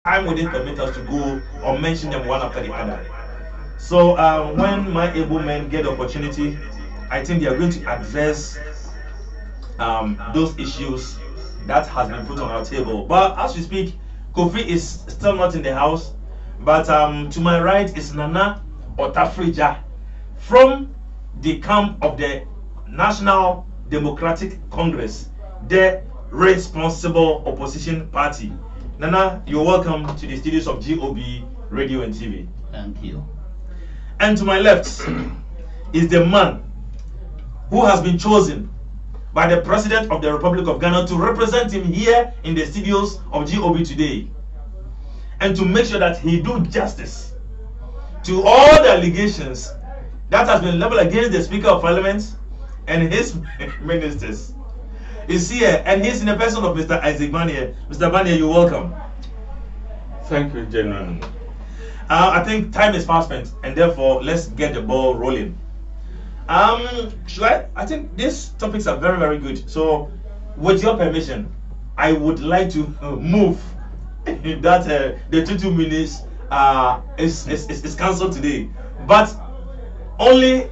time wouldn't permit us to go or mention them one after the other. So when my able men get the opportunity, I think they are going to address those issues that has been put on our table. But as we speak, Kofi is still not in the house. But to my right is Nana Otafrija from the camp of the National Democratic Congress, the responsible opposition party. Nana, you're welcome to the studios of GOB Radio and TV. Thank you. And to my left is the man who has been chosen by the President of the Republic of Ghana to represent him here in the studios of GOB today, and to make sure that he do justice to all the allegations that has been leveled against the Speaker of Parliament and his ministers. Is here, and he's in the person of Mr. Isaac Barnier. Mr. Barnier, you're welcome. Thank you, General. I think time is fast spent, and therefore let's get the ball rolling. I think these topics are very, very good. So, with your permission, I would like to move that the 2 minutes is cancelled today, but only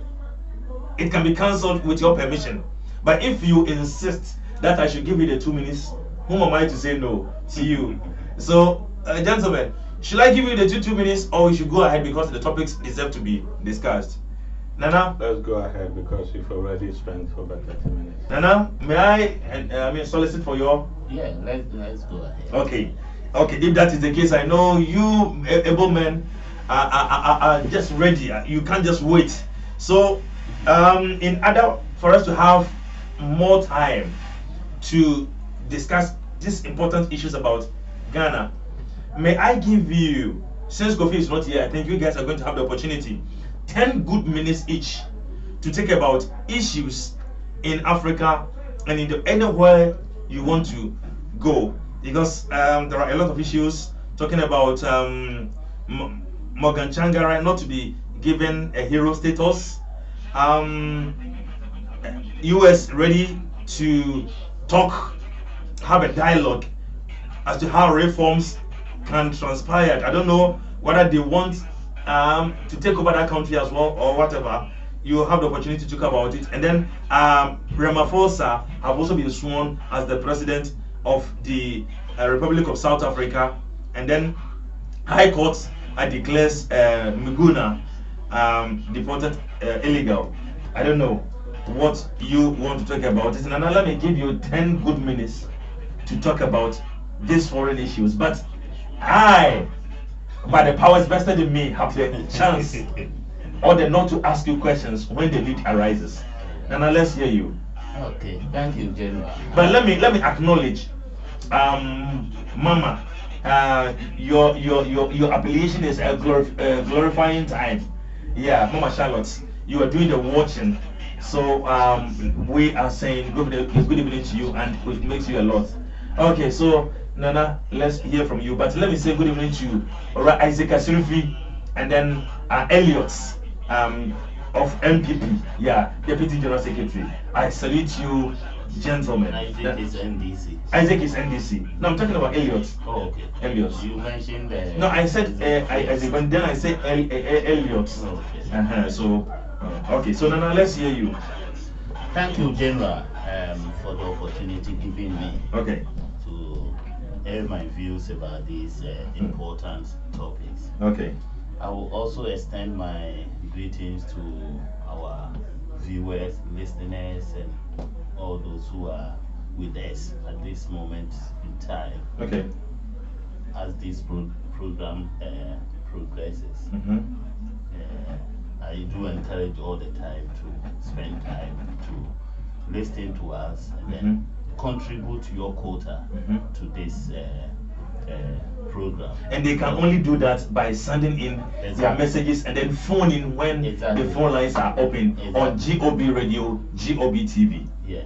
it can be cancelled with your permission. But if you insist that I should give you the 2 minutes, whom am I to say no to you? So, gentlemen, should I give you the 2 minutes, or we should go ahead because the topics deserve to be discussed? Nana? Let's go ahead because we've already spent over 30 minutes. Nana, may I solicit for your... Yeah, let's go ahead. Okay, if that is the case, I know you able men are just ready. You can't just wait. So, in order for us to have more time to discuss these important issues about Ghana, may I give you, since Kofi is not here, I think you guys are going to have the opportunity, 10 good minutes each to talk about issues in Africa and in anywhere you want to go, because there are a lot of issues talking about Morgan Tsvangirai not to be given a hero status, US ready to talk, have a dialogue as to how reforms can transpire. I don't know whether they want to take over that country as well or whatever. You have the opportunity to talk about it. And then Ramaphosa have also been sworn as the president of the Republic of South Africa. And then High Court declares Miguna deported illegal. I don't know what you want to talk about it. And now let me give you 10 good minutes to talk about these foreign issues. But I, by the powers vested in me, have the chance or the not to ask you questions when the need arises. And now let's hear you. Okay, thank you, General. But let me acknowledge, Mama, your affiliation is a glorifying time. Yeah, Mama Charlotte, you are doing the watching. So we are saying good evening to you, and it makes you a lot. Okay, so Nana, let's hear from you. But let me say good evening to Isaac Asirifi, and then Elliot of MPP, yeah, Deputy General Secretary. I salute you, gentlemen. Isaac is NDC. Isaac is NDC. No, I'm talking about Elliot. Oh, okay. Elliot. You mentioned No, I said Isaac, but then I said Elliot. Okay. So, okay. So Nana, let's hear you. Thank you, General, for the opportunity given me. Okay. To air my views about these important topics. Okay. I will also extend my greetings to our viewers, listeners, and all those who are with us at this moment in time. Okay. As this program progresses. I do encourage all the time to spend time to listen to us and then contribute your quota to this program. And they can only do that by sending in their messages and then phoning when the phone lines are open on GOB Radio, GOB TV. Yeah.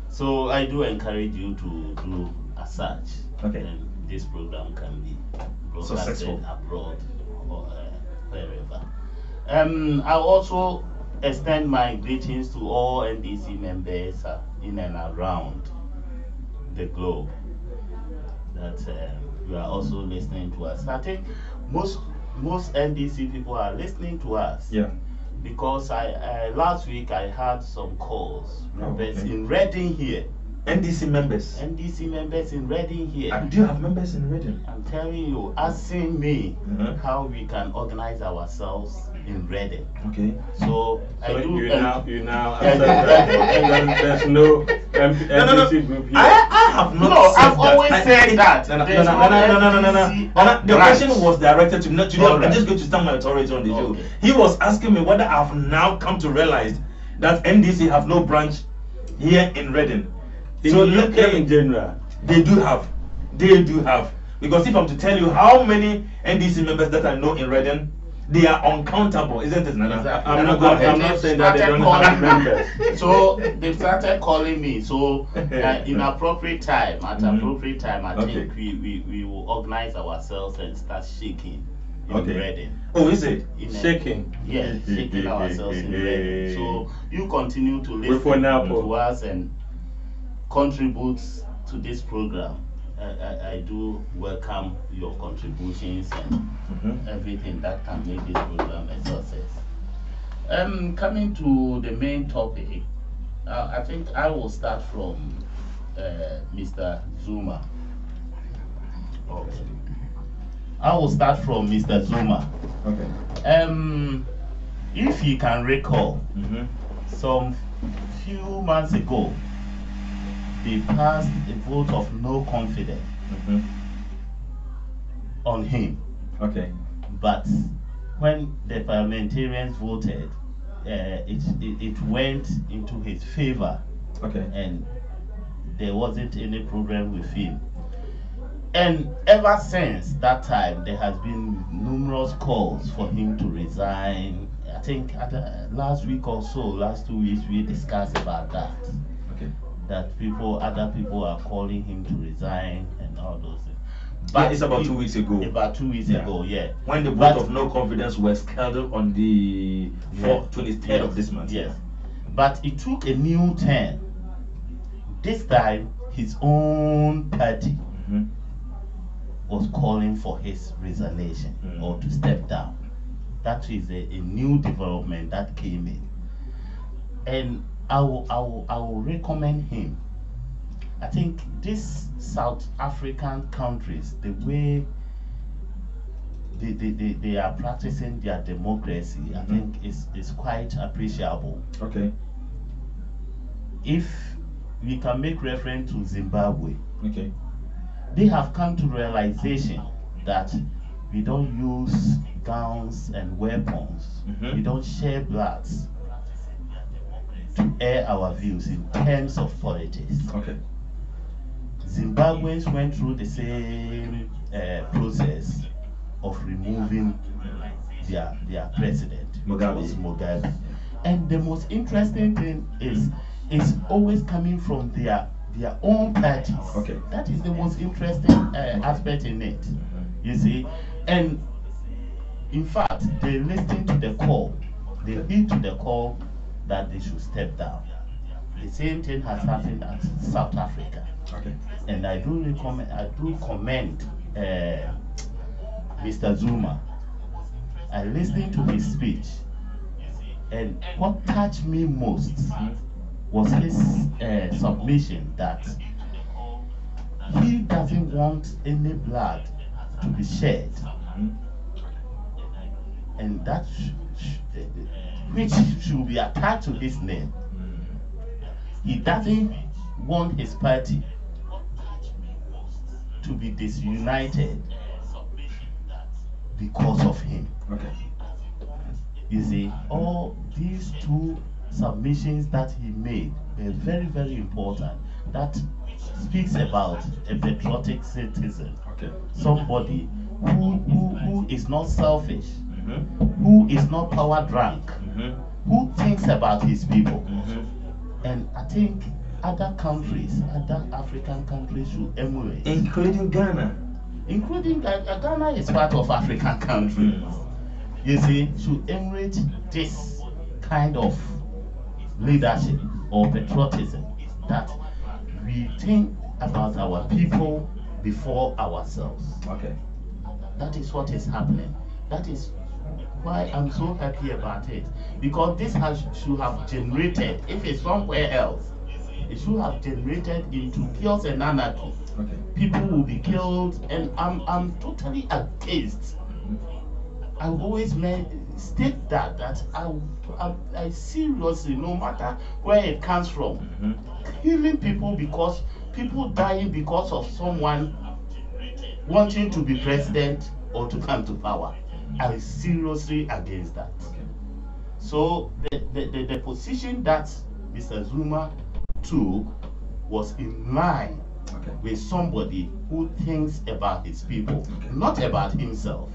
So I do encourage you to do as such. Okay. And this program can be broadcasted abroad or wherever. I'll also extend my greetings to all NDC members in and around the globe. That you are also listening to us. I think most NDC people are listening to us. Yeah. Because I last week I had some calls, members okay. in Reading here. NDC members. NDC members in Reading here. And do you have members in Reading? I'm telling you, asking me how we can organize ourselves in Reading. Okay. So I do. You now accept that there's no NDC group here. I have not. No, said I've always said that. No. The question was directed to me, not to you. Right. I'm just going to stand my authority on the show. Okay. He was asking me whether I have now come to realize that NDC have no branch here in Reading. So look at in general. They do have. Because if I'm to tell you how many NDC members that I know in Reading, they are uncountable, isn't it, Nana? Exactly. I'm not saying that they don't have members. So they started calling me. So in appropriate time, at appropriate time, I think we will organize ourselves and start shaking in Reading. Oh, is it? Shaking? Yeah, shaking ourselves in Reading. So you continue to listen to us and contribute to this program. I do welcome your contributions and everything that can make this program a success. Coming to the main topic, I think I will start from Mr. Zuma. Okay. I will start from Mr. Zuma. Okay. If you can recall, some few months ago, they passed a vote of no confidence on him. Okay. But when the parliamentarians voted, it went into his favor. Okay. And there wasn't any problem with him. And ever since that time, there has been numerous calls for him to resign. I think last week or so, last 2 weeks, we discussed about that. Okay. That other people are calling him to resign and all those things. But it's about 2 weeks ago. About 2 weeks ago, yeah. When the vote of no confidence was scheduled on the 23rd of this month. Yes. But it took a new turn. This time, his own party was calling for his resignation or to step down. That is a new development that came in. And I will recommend him. I think these South African countries, the way they are practicing their democracy, I think is quite appreciable. Okay. If we can make reference to Zimbabwe, okay, they have come to realization that we don't use guns and weapons. We don't share bloods to air our views in terms of politics. Okay. Zimbabweans went through the same process of removing their president, Mugabe. And the most interesting thing is it's always coming from their own parties. Okay. That is the most interesting aspect in it. You see, and in fact, they listen to the call. They heed to the call that they should step down. The same thing has happened at South Africa. Okay. And I do commend Mr. Zuma. I listened to his speech, and what touched me most was his submission that he doesn't want any blood to be shed, and that which should be attached to his name. He doesn't want his party to be disunited because of him. Okay. You see, all these two submissions that he made were very, very important. That speaks about a patriotic citizen. Okay. Somebody who is not selfish, who is not power drunk, who thinks about his people. And I think other countries, other African countries should emulate. Including Ghana. Including Ghana is part of African countries. You see, should emulate this kind of leadership or patriotism, that we think about our people before ourselves. Okay. That is what is happening. That is why I'm so happy about it. Because this should have generated, if it's somewhere else, it should have generated into chaos and anarchy. Okay. People will be killed, and I'm totally against. I've always state that I seriously, no matter where it comes from, killing people because people dying because of someone wanting to be president or to come to power. I'm seriously against that. So the position that Mr. Zuma took was in line with somebody who thinks about his people, not about himself.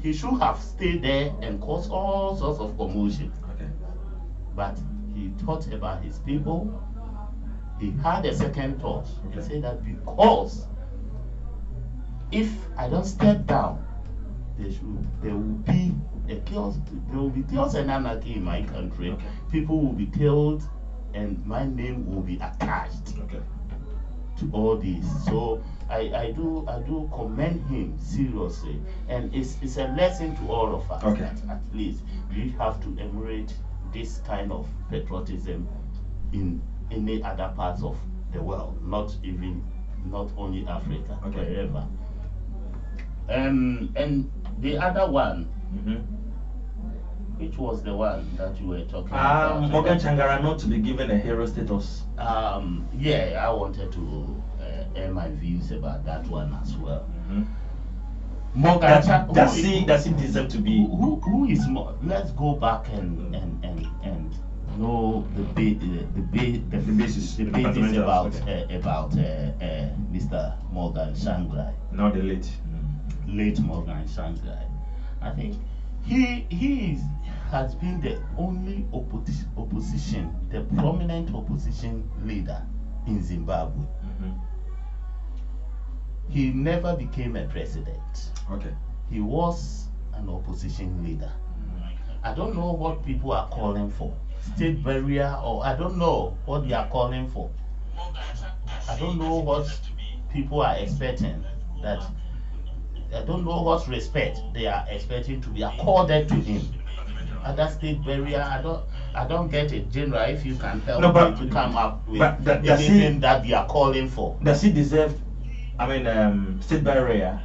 He should have stayed there and caused all sorts of commotion. But he thought about his people. He had a second thought. He said that because if I don't step down, there will be a chaos. There will be chaos and anarchy in my country. People will be killed, and my name will be attached to all this. So I do commend him seriously, and it's a lesson to all of us. That at least we have to emulate this kind of patriotism in any other parts of the world, not only Africa, wherever. And the other one, which was the one that you were talking about? Morgan Tsvangirai not to be given a hero status. Yeah, I wanted to air my views about that one as well. Morgan does he deserve to be? Who is more? Let's go back and know the basis about Mr. Morgan Tsvangirai. Not the late Morgan Tsvangirai. I think he has been the only opposition, the prominent opposition leader in Zimbabwe. He never became a president. He was an opposition leader. I don't know what people are calling for. State barrier, or I don't know what they are calling for. I don't know what people are expecting. I don't know what respect they are expecting to be accorded to him. Other state barrier, I don't get it. General, if you can help me to come up with anything that they are calling for. Does he deserve, state barrier?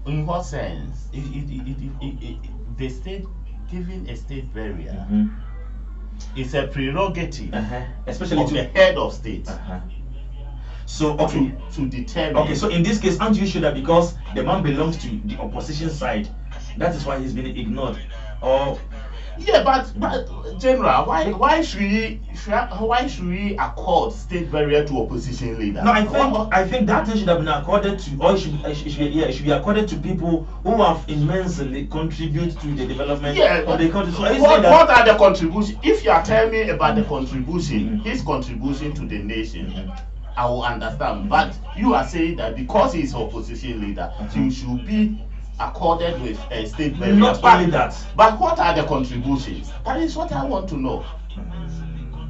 In what sense? The state giving a state barrier is a prerogative, especially to the head of state. So to determine. So in this case, aren't you sure that because the man belongs to the opposition side, that is why he's been ignored? Or yeah, but General, why should we accord state barrier to opposition leader? No, I think that thing should have been accorded to, or it should be accorded to people who have immensely contributed to the development of the country. So what are the contributions? If you are telling me about the contribution, his contribution to the nation, I will understand. But you are saying that because he is opposition leader, he should be accorded with a state barrier. Not only that. But what are the contributions? That is what I want to know.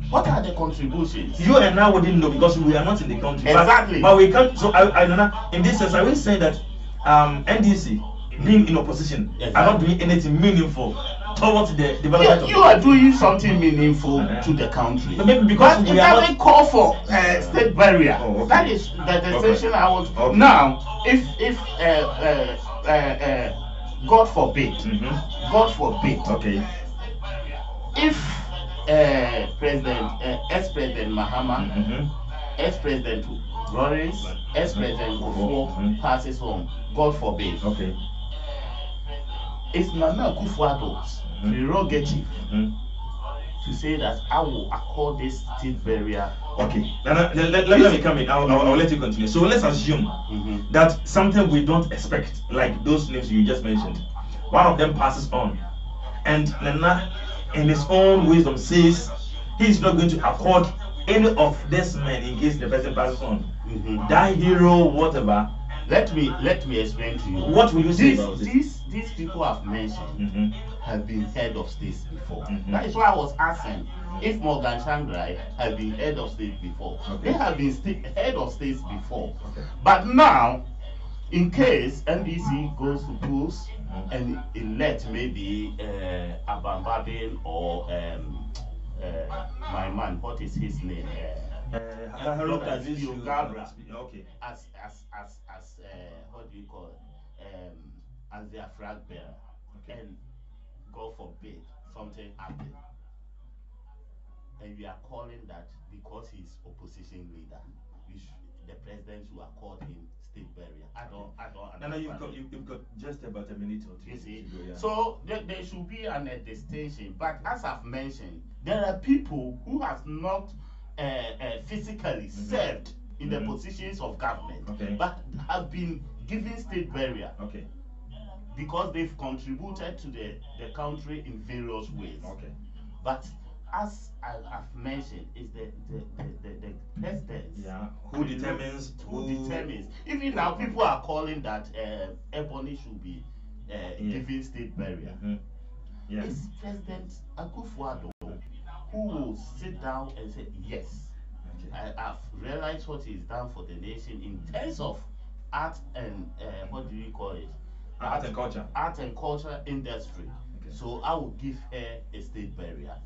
What are the contributions? You and I wouldn't know because we are not in the country. Exactly. But we can't. So I don't know. In this sense, I will say that NDC being in opposition are not doing anything meaningful towards the development. You are doing something meaningful to the country. But maybe because it doesn't call for state barrier. That is the section I want. Now, if God forbid, if ex-president Mahama, ex-president Lawrence, ex-president Kufuor passes on, God forbid. It's Nana Akufo-Addo's prerogative to say that I will accord this state barrier. Let me come in. I'll let you continue. So let's assume that something we don't expect, like those names you just mentioned, one of them passes on, and Nana, in his own wisdom, says he's not going to accord any of these men in case the person passes on. That hero, whatever. Let me explain to you. What will you say about it? these people I've mentioned have been head of states before. That is why I was asking if Morgan Tsvangirai had been head of state before. They have been head of states before. But now, in case NDC goes to polls and elect maybe Abambabin or my man, what is his name? Okay. As what do you call it? As their flag bearer. And God forbid something happen. And we are calling that because he's opposition leader, the president should accord him state barrier. I don't understand. No, you've got just about a minute or two. You see, so there should be an distinction. But as I've mentioned, there are people who have not physically served in the positions of government, but have been given state barrier. Because they've contributed to the country in various ways. But as I've mentioned, is the president who determines. Even now, people are calling that Ebony should be given state barrier. It's President Akufo-Addo who will sit down and say, yes, I've realized what he's done for the nation in terms of art and what do you call it? Art and culture industry. So I will give her a state barrier.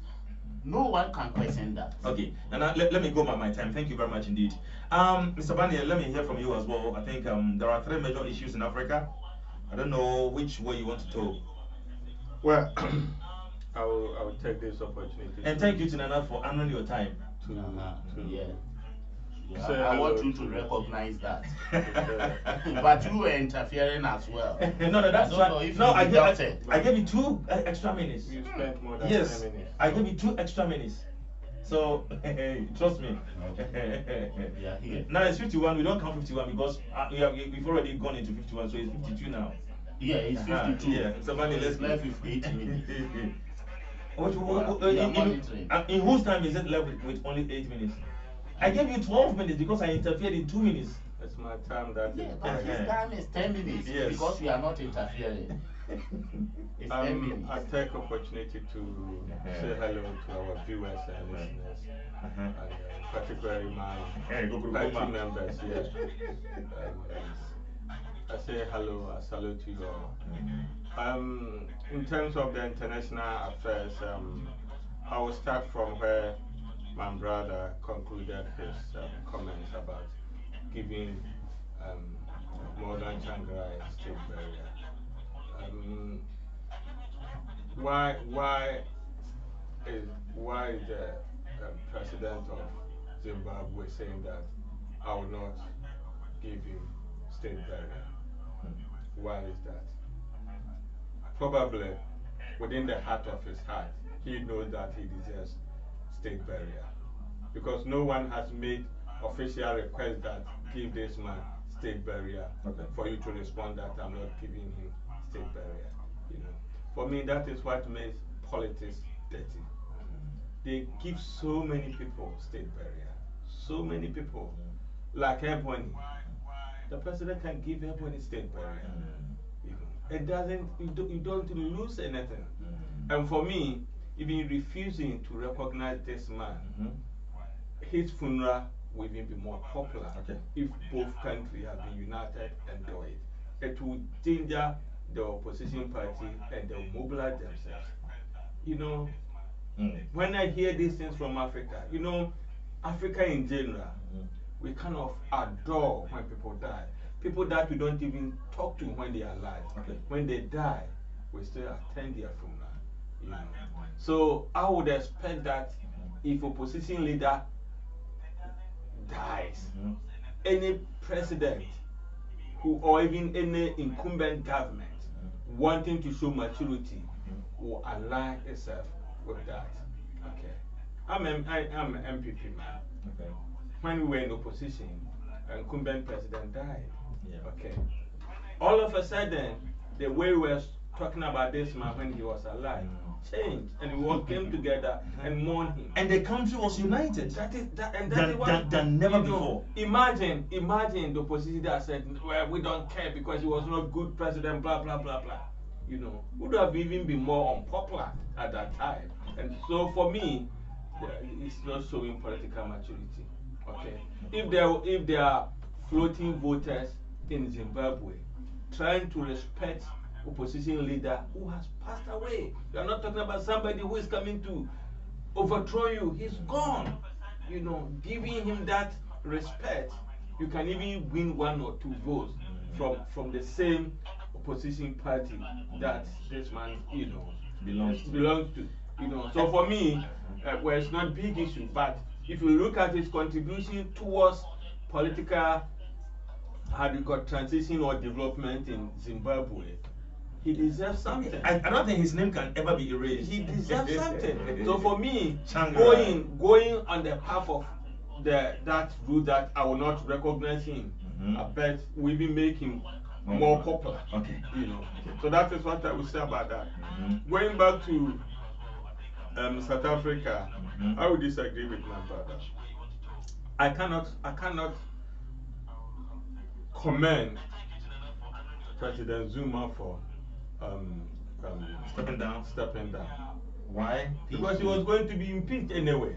No one can question that. Okay, and let me go by my time. Thank you very much indeed. Mr. Barnier, let me hear from you as well. I think there are 3 major issues in Africa. I don't know which way you want to talk. Well, I will take this opportunity. And thank you to Nana for honoring your time. I want you to recognize that. But you were interfering as well. No, that's right. No, I gave you 2 extra minutes. You spent more than 10 minutes. I gave you 2 extra minutes. So, trust me. Now it's 51. We don't count 51 because we've already gone into 51, so it's 52 now. Yeah, it's 52. Yeah, so let's left with 8 minutes. In whose time is it left with only 8 minutes? I gave you 12 minutes because I interfered in 2 minutes. That's my time. But his time is 10 minutes because we are not interfering. It's 10 minutes. I take opportunity to say hello to our viewers and listeners, and particularly my party members here. I say hello, I salute you all. In terms of the international affairs, I will start from where my brother concluded his comments about giving Morgan Tsvangirai state barrier. Why is the president of Zimbabwe saying that I will not give him state barrier? Why is that? Probably within the heart of his heart, he knows that he deserves state barrier, because no one has made official request that give this man state barrier for you to respond that I'm not giving him state barrier. For me, that is what makes politics dirty. They give so many people state barrier, so many people, like Ebony. The president can give Ebony state barrier. It doesn't. You don't lose anything. And for me, even refusing to recognize this man, his funeral will even be more popular if both countries have been united and do it. It will danger the opposition party and they will mobilize themselves. When I hear these things from Africa, Africa in general, we kind of adore when people die. People that we don't even talk to when they are alive. When they die, we still attend their funeral. So I would expect that if opposition leader dies, any president or even any incumbent government wanting to show maturity will align itself with that. I'm an MPP man. When we were in opposition, an incumbent president died. All of a sudden, the way we were talking about this man when he was alive changed, and we all came together and mourned him. And the country was united. Than never before. Imagine the opposition that said, well, we don't care because he was not a good president, blah, blah, blah, blah. you know, would have even been more unpopular at that time. And so for me, it's not showing political maturity. Okay, if there are floating voters in Zimbabwe trying to respect opposition leader who has passed away, you are not talking about somebody who is coming to overthrow you. He's gone. You know, giving him that respect, you can even win 1 or 2 votes from the same opposition party that this man, you know, belongs to. You know, so for me, well, it's not a big issue, but if you look at his contribution towards political, how do you call, transition or development in Zimbabwe, he deserves something. I don't think his name can ever be erased. He deserves something. So for me, Changra. going on the path of that route that I will not recognize him, I bet we will make him more popular. Okay. You know. So that is what I will say about that. Going back to South Africa, I would disagree with my brother. I cannot commend President Zuma for Stepping down. Why? Because he was going to be impeached anyway.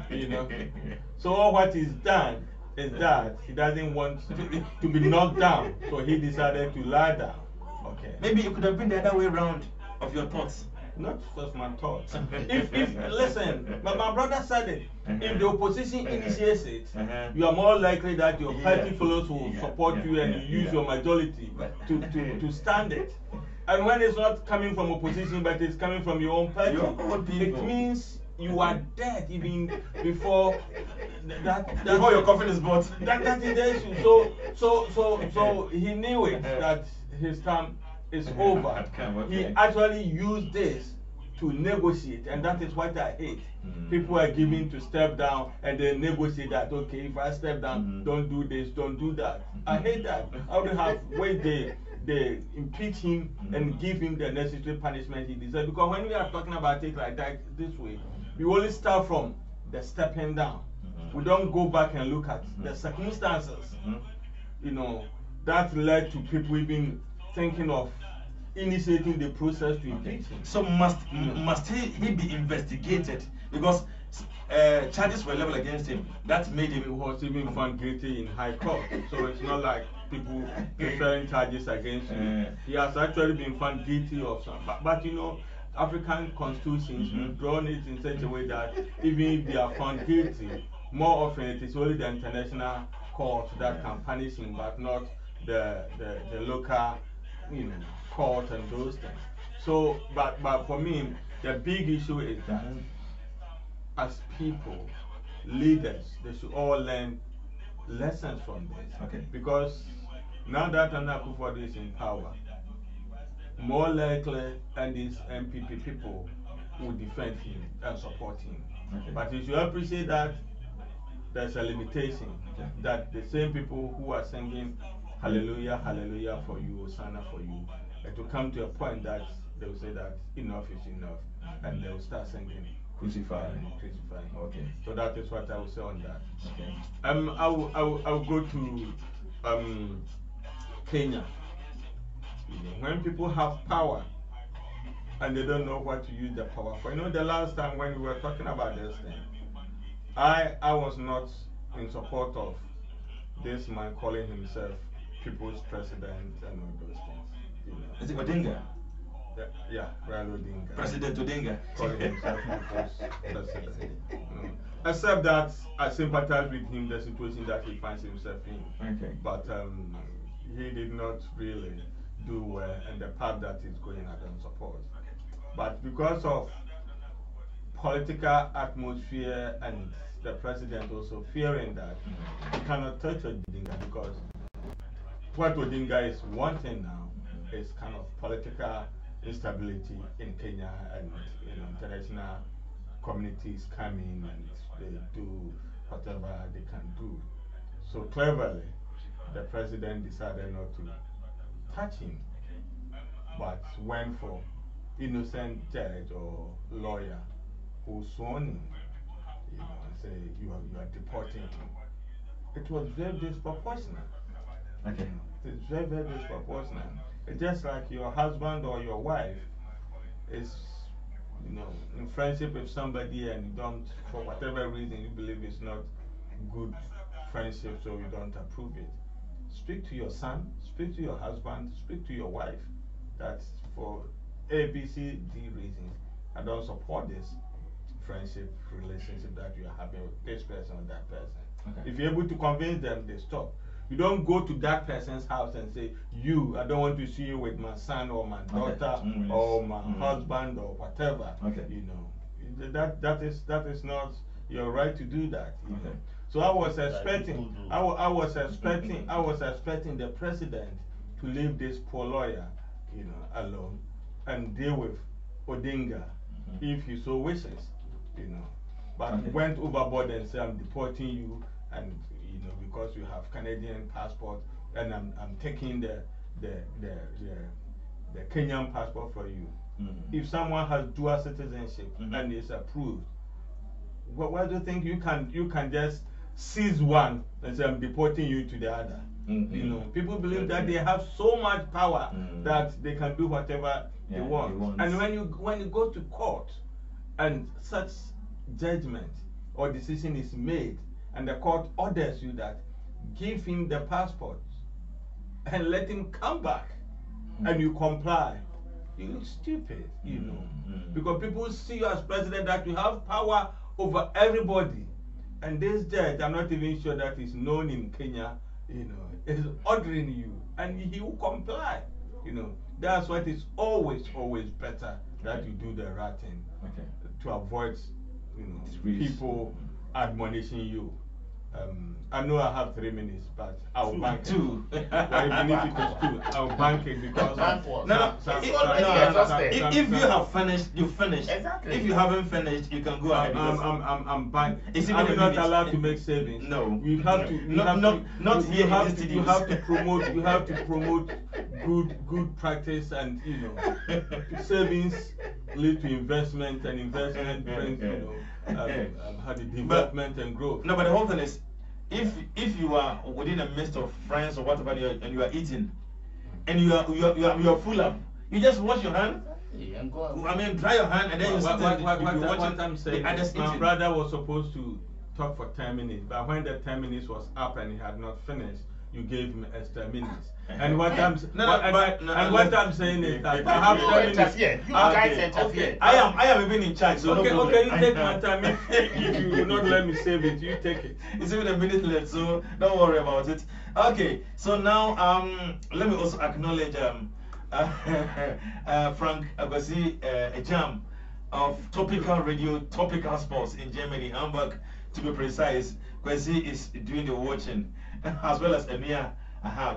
You know. So all what he's done is that he doesn't want to be knocked down. So he decided to lie down. Okay. Maybe it could have been the other way around of your thoughts. Not just my thoughts. if listen, my brother said it. If the opposition initiates it, you are more likely that your party fellows will support you and you use your majority to stand it. And when it's not coming from opposition, but it's coming from your own party, it means you are dead even before before your coffin is bought. That is the issue. So he knew it that his term is over. He actually used this to negotiate, and that is what I hate. People are giving to step down and they negotiate that, okay, if I step down, don't do this, don't do that. I hate that. I would have wait they impeach him and give him the necessary punishment he deserves. Because when we are talking about it like that, this way, we only start from the stepping down. We don't go back and look at the circumstances, you know, that led to people even thinking of initiating the process to impeach him. So must he be investigated? Because charges were leveled against him. That made him. He was even found guilty in high court. So it's not like people preferring charges against him. He has actually been found guilty of some. But you know, African constitutions have drawn it in such a way that even if they are found guilty, more often it is only the international court that can punish him, but not the local, you know, court and those things. So, but for me, the big issue is that as people, leaders, they should all learn lessons from this. Okay. Because now that Nana Akufo-Addo is in power, more likely and these MPP people will defend him and support him. Okay. But you should appreciate that there's a limitation, that the same people who are singing hallelujah, hallelujah for you, Hosanna for you, it will come to a point that they will say that enough is enough, and they will start singing crucify. Crucify. Okay. So that is what I will say on that. Okay. I will go to Kenya. You know, when people have power and they don't know what to use the power for. You know, the last time when we were talking about this thing, I was not in support of this man calling himself people's president and all those things. You know. Is it Odinga? Yeah, Raila Odinga. President Odinga. Calling himself people's president. No. Except that I sympathize with him, the situation that he finds himself in. Okay. But he did not really do well, and the path that he's going, I don't support. But because of political atmosphere and the president also fearing that he cannot touch Odinga, because what Odinga is wanting now is kind of political instability in Kenya, and you know, international communities come in and they do whatever they can do. So cleverly, the president decided not to touch him, but went for innocent judge or lawyer who sworn him, you know, and say you are deporting him. It was very disproportionate. Okay. It's very, very disproportionate. It's just like your husband or your wife is, in friendship with somebody and you don't, for whatever reason, you believe it's not good friendship, so you don't approve it. Speak to your son, speak to your husband, speak to your wife. That's for A, B, C, D reasons. I don't support this friendship relationship that you are having with this person or that person. Okay. If you're able to convince them, they stop. You don't go to that person's house and say, I don't want to see you with my son or my daughter or my husband or whatever. Okay. That is not your right to do that. Okay. So I was expecting, I was expecting the president to leave this poor lawyer, alone and deal with Odinga if he so wishes, But he went overboard and said, I'm deporting you, and because you have Canadian passport, and I'm taking the Kenyan passport for you. If someone has dual citizenship and is approved, why do you think you can just seize one and say I'm deporting you to the other? People believe that they have so much power that they can do whatever they want. And when you go to court and such judgment or decision is made, and the court orders you that give him the passport and let him come back, and you comply, you look stupid, because people see you as president that you have power over everybody. And this judge, I'm not even sure that he's known in Kenya, is ordering you, and he will comply. That's why it is always better that you do the right thing to avoid, people admonishing you. I know I have 3 minutes, but I'll bank it. 2. Even if it is 2, I'll bank it because if you have finished, you finish. Exactly. If you haven't finished, you can go ahead. I'm banking. I'm not allowed to make savings. No. You have to. You have to promote good practice, and savings lead to investment, and investment brings the development and growth. No, but the whole thing is, if you are within a midst of friends or whatever, and you are eating, and you are full up, you just wash your hand. Dry your hand, and then you sit what I'm saying, my brother was supposed to talk for 10 minutes, but when the 10 minutes was up and he had not finished, you gave him extra minutes. And what I'm saying is that I have 10 minutes. You guys interfere. I am even in charge. So okay, you take my time. If you will not let me save it, you take it. It's even a minute left, so don't worry about it. Okay, so now let me also acknowledge Frank Agosi Ejam of Topical Radio, Topical Sports in Germany, Hamburg, to be precise. Kwesi is doing the watching, as well as Emia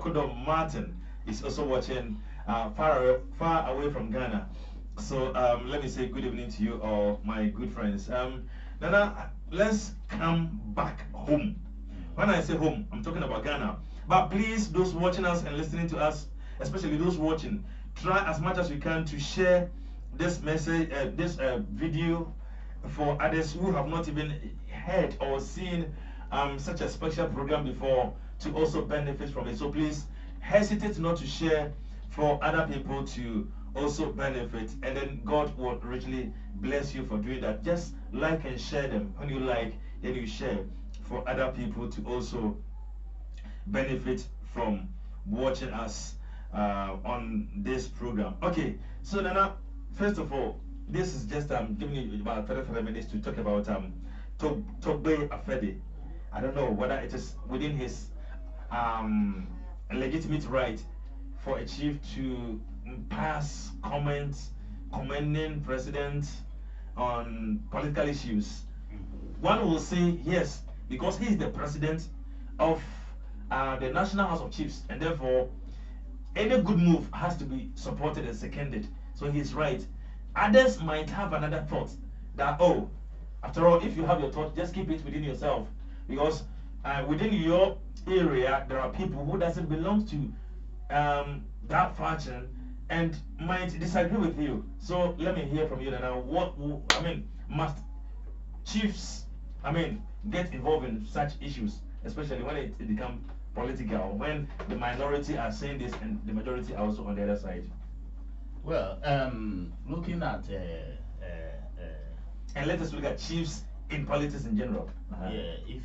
Kodo Martin is also watching far away from Ghana. So let me say good evening to you all, my good friends. Nana, let's come back home. When I say home, I'm talking about Ghana. But please, those watching us and listening to us, especially those watching, try as much as we can to share this message, this video for others who have not even heard or seen such a special program before, to also benefit from it. So please hesitate not to share for other people to also benefit, and then God will richly bless you for doing that. Just like and share them. When you like, then you share for other people to also benefit from watching us on this program. Okay, so Nana, first of all, this is just giving you about 35 minutes to talk about Togbe Afede. I don't know whether it is within his legitimate right for a chief to pass comments commending presidents on political issues. One will say yes, because he is the president of the National House of Chiefs, and therefore any good move has to be supported and seconded. So he is right. Others might have another thought that, oh, after all, if you have your thought, just keep it within yourself, because within your area there are people who doesn't belong to that faction and might disagree with you. So let me hear from you now. Must chiefs get involved in such issues, especially when it becomes political when the minority are saying this and the majority are also on the other side? Well, looking at and let us look at chiefs in politics in general. yeah, if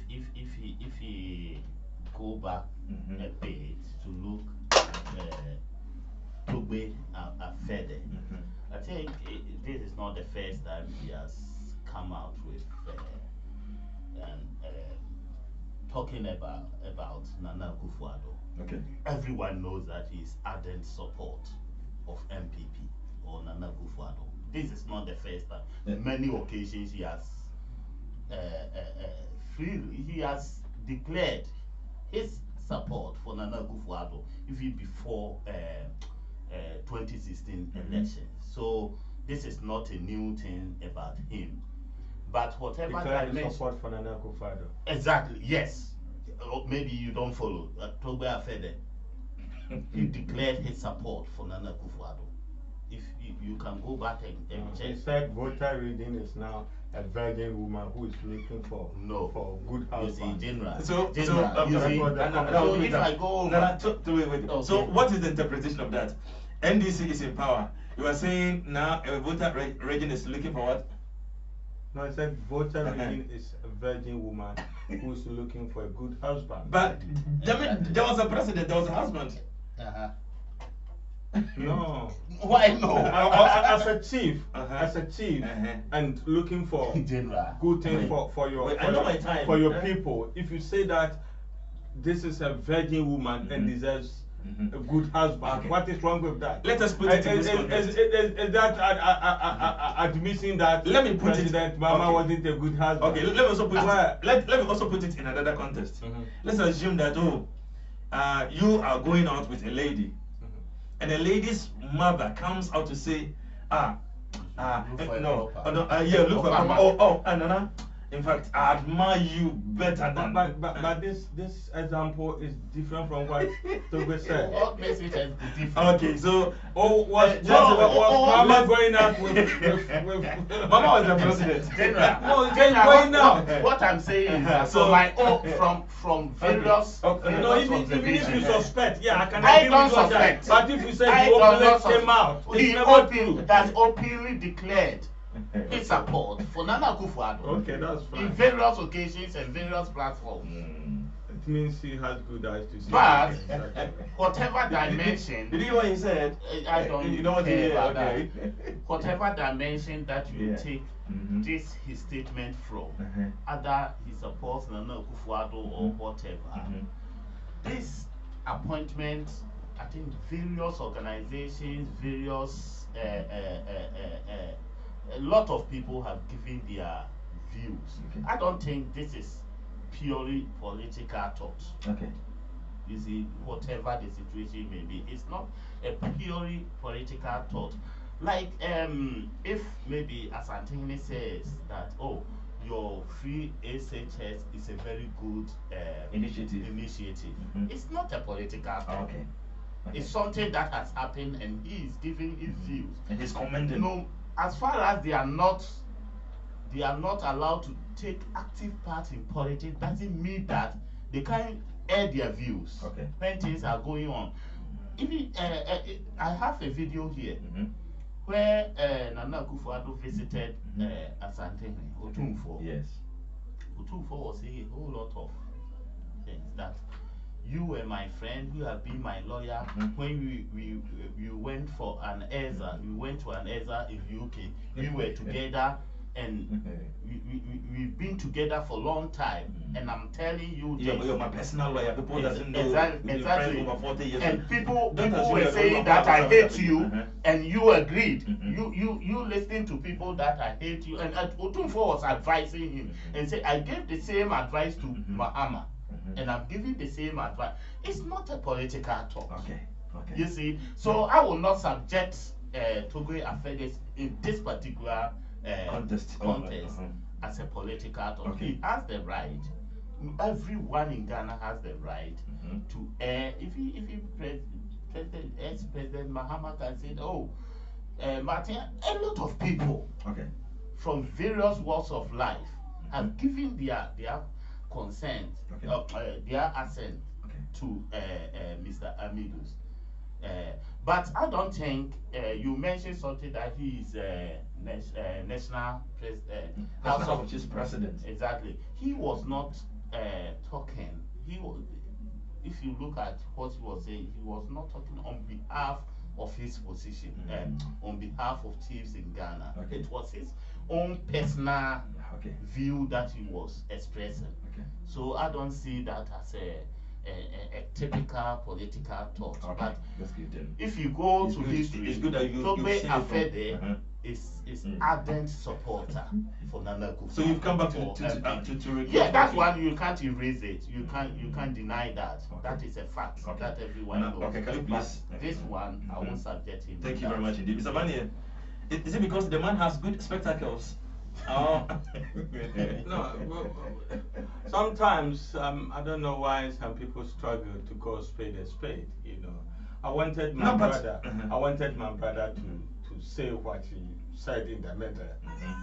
he go back a bit to look Togbe Afede, I think this is not the first time he has come out with talking about Nana Akufo-Addo. Okay. Everyone knows that he is ardent support of MPP or Nana Akufo-Addo. This is not the first time. On many occasions he has he has declared his support for Nana Akufo-Addo even before 2016 elections. So this is not a new thing about him. But whatever declared support for Nana Akufo-Addo. Exactly, yes. Or maybe you don't follow. Togbe Afede, he declared his support for Nana Akufo-Addo. If you can go back and check. He said voter reading is now a virgin woman who is looking for good husband. General. So if I go over, So what is the interpretation of that? NDC is in power. You are saying now a voter region is looking for what? No, I said voter reading is a virgin woman who is looking for a good husband. But there was a president, there was a husband. No. Why no? As a chief, and looking for General. good thing for your people. If you say that this is a virgin woman and deserves a good husband, what is wrong with that? Let us put it in this context. Is that admitting that let me put President Mama wasn't a good husband? Okay, let me also put it. Let me also put it in another context. Let's assume that you are going out with a lady. And the lady's mother comes out to say, look for Nana. In fact, I admire you better than. But this example is different from what Togbe said. What makes it different? Okay, so was Mama going out with Mama was the president. General. No, going out. What I'm saying is so my own from various. No, even if you suspect, yeah, I don't suspect. But if you say you openly came out, he openly declared his support for Nana Akufo-Addo. Okay, that's fine. In various occasions and various platforms. It means he has good eyes to see. But whatever dimension, did you hear what he said? I don't you know what care he about okay. that. Whatever dimension that you take this his statement from, either he supports Nana Akufo-Addo or whatever. This appointment, I think various organizations, various a lot of people have given their views. I don't think this is purely political thought. Okay. You see, whatever the situation may be, it's not a purely political thought. Like if maybe Asantehene says that, oh, your free SHS is a very good initiative. It's not a political thought. Okay. It's something that has happened and he is giving his views. And he's commending. No, as far as they are not allowed to take active part in politics, doesn't mean that they can't air their views when things are going on. Even I have a video here where Nana Akufo-Addo visited Asantehene Otumfuo. Yes. Otumfuo was saying a whole lot of things that you were my friend, you have been my lawyer. When we went for an EZA, we went to an EZA in UK. We were together and we've been together for a long time. And I'm telling you, you're my personal lawyer. People doesn't know. Exactly. Over 40 years. And people were saying that I hate you, and you agreed. You listening to people that I hate you, and Otumfuo was advising him and said, I gave the same advice to Mahama. And I'm giving the same advice. It's not a political talk. Okay. You see, so I will not subject Togbe Afede in this particular contest as a political talk. He has the right. Everyone in Ghana has the right to air. Ex-President Mahama can say, oh, Martin, a lot of people from various walks of life have given their consent, their assent to Mr. Amidus. But I don't think you mentioned something that he is national House of Chiefs President. Exactly. He was not talking. He was. If you look at what he was saying, he was not talking on behalf of his position, on behalf of chiefs in Ghana. It was his own personal view that he was expressing. So I don't see that as a typical political thought. But if you go to history, it's good that you Togbe Afede is ardent supporter for Nana Akufo. So you've come back to yeah, that's one you can't erase it. You can't deny that. That is a fact that everyone knows. Okay, can you please? This one I won't subject him. Thank you very much indeed, Mr. Banier. Is it because the man has good spectacles? Oh. No, well, sometimes I don't know why some people struggle to call spade a spade. You know, I wanted my brother to say what he said in the middle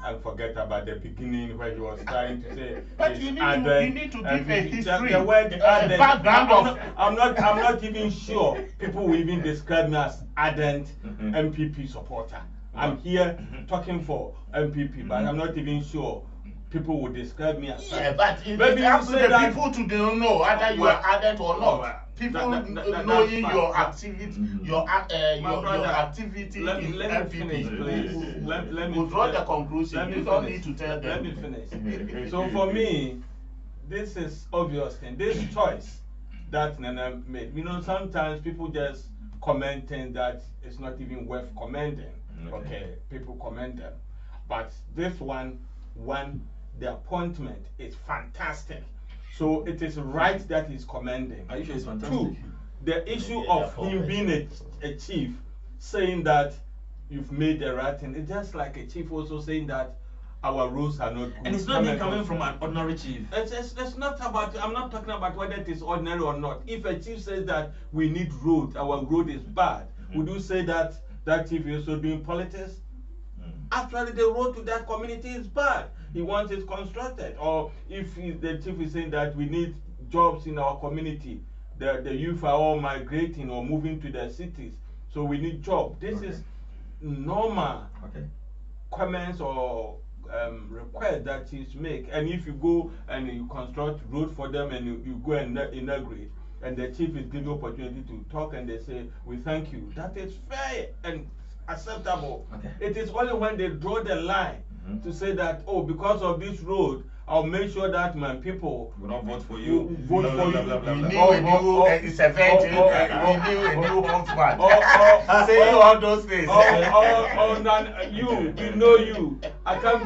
and forget about the beginning where he was trying to say. But you need to give a history, the word background of. I'm not even sure people will even describe me as ardent MPP supporter. I'm here talking for MPP, but I'm not even sure people would describe me as. Yeah, but maybe you say that people to know whether you are ardent or not. People knowing your activity, your activity in MPP, let me draw the conclusion. You don't need to tell them. Let me finish. So for me, this is obvious thing. This choice that Nana made. You know, sometimes people just commenting that it's not even worth commenting. Okay, people comment them, but this one, the appointment is fantastic. So it is right that he's commending. Are you sure it's fantastic? Two, the issue of him being a chief, saying that you've made the right thing. It's just like a chief also saying that our rules are not good. And it's not even coming from an ordinary chief. It's not about, I'm not talking about whether it is ordinary or not. If a chief says that we need road, our road is bad, would you say that that chief is also doing politics? Actually, the road to that community is bad. He wants it constructed. Or if the chief is saying that we need jobs in our community, the youth are all migrating or moving to the cities, so we need jobs. This is normal comments or requests that chiefs make. And if you go and you construct road for them and you go and inaugurate, and the chief is given opportunity to talk and they say, we thank you, that is fair and acceptable. It is only when they draw the line to say that, oh, because of this road, I'll make sure that my people will not vote for you. Vote for you. It's a virgin. We knew a new husband. Say all those things. We know you. I can't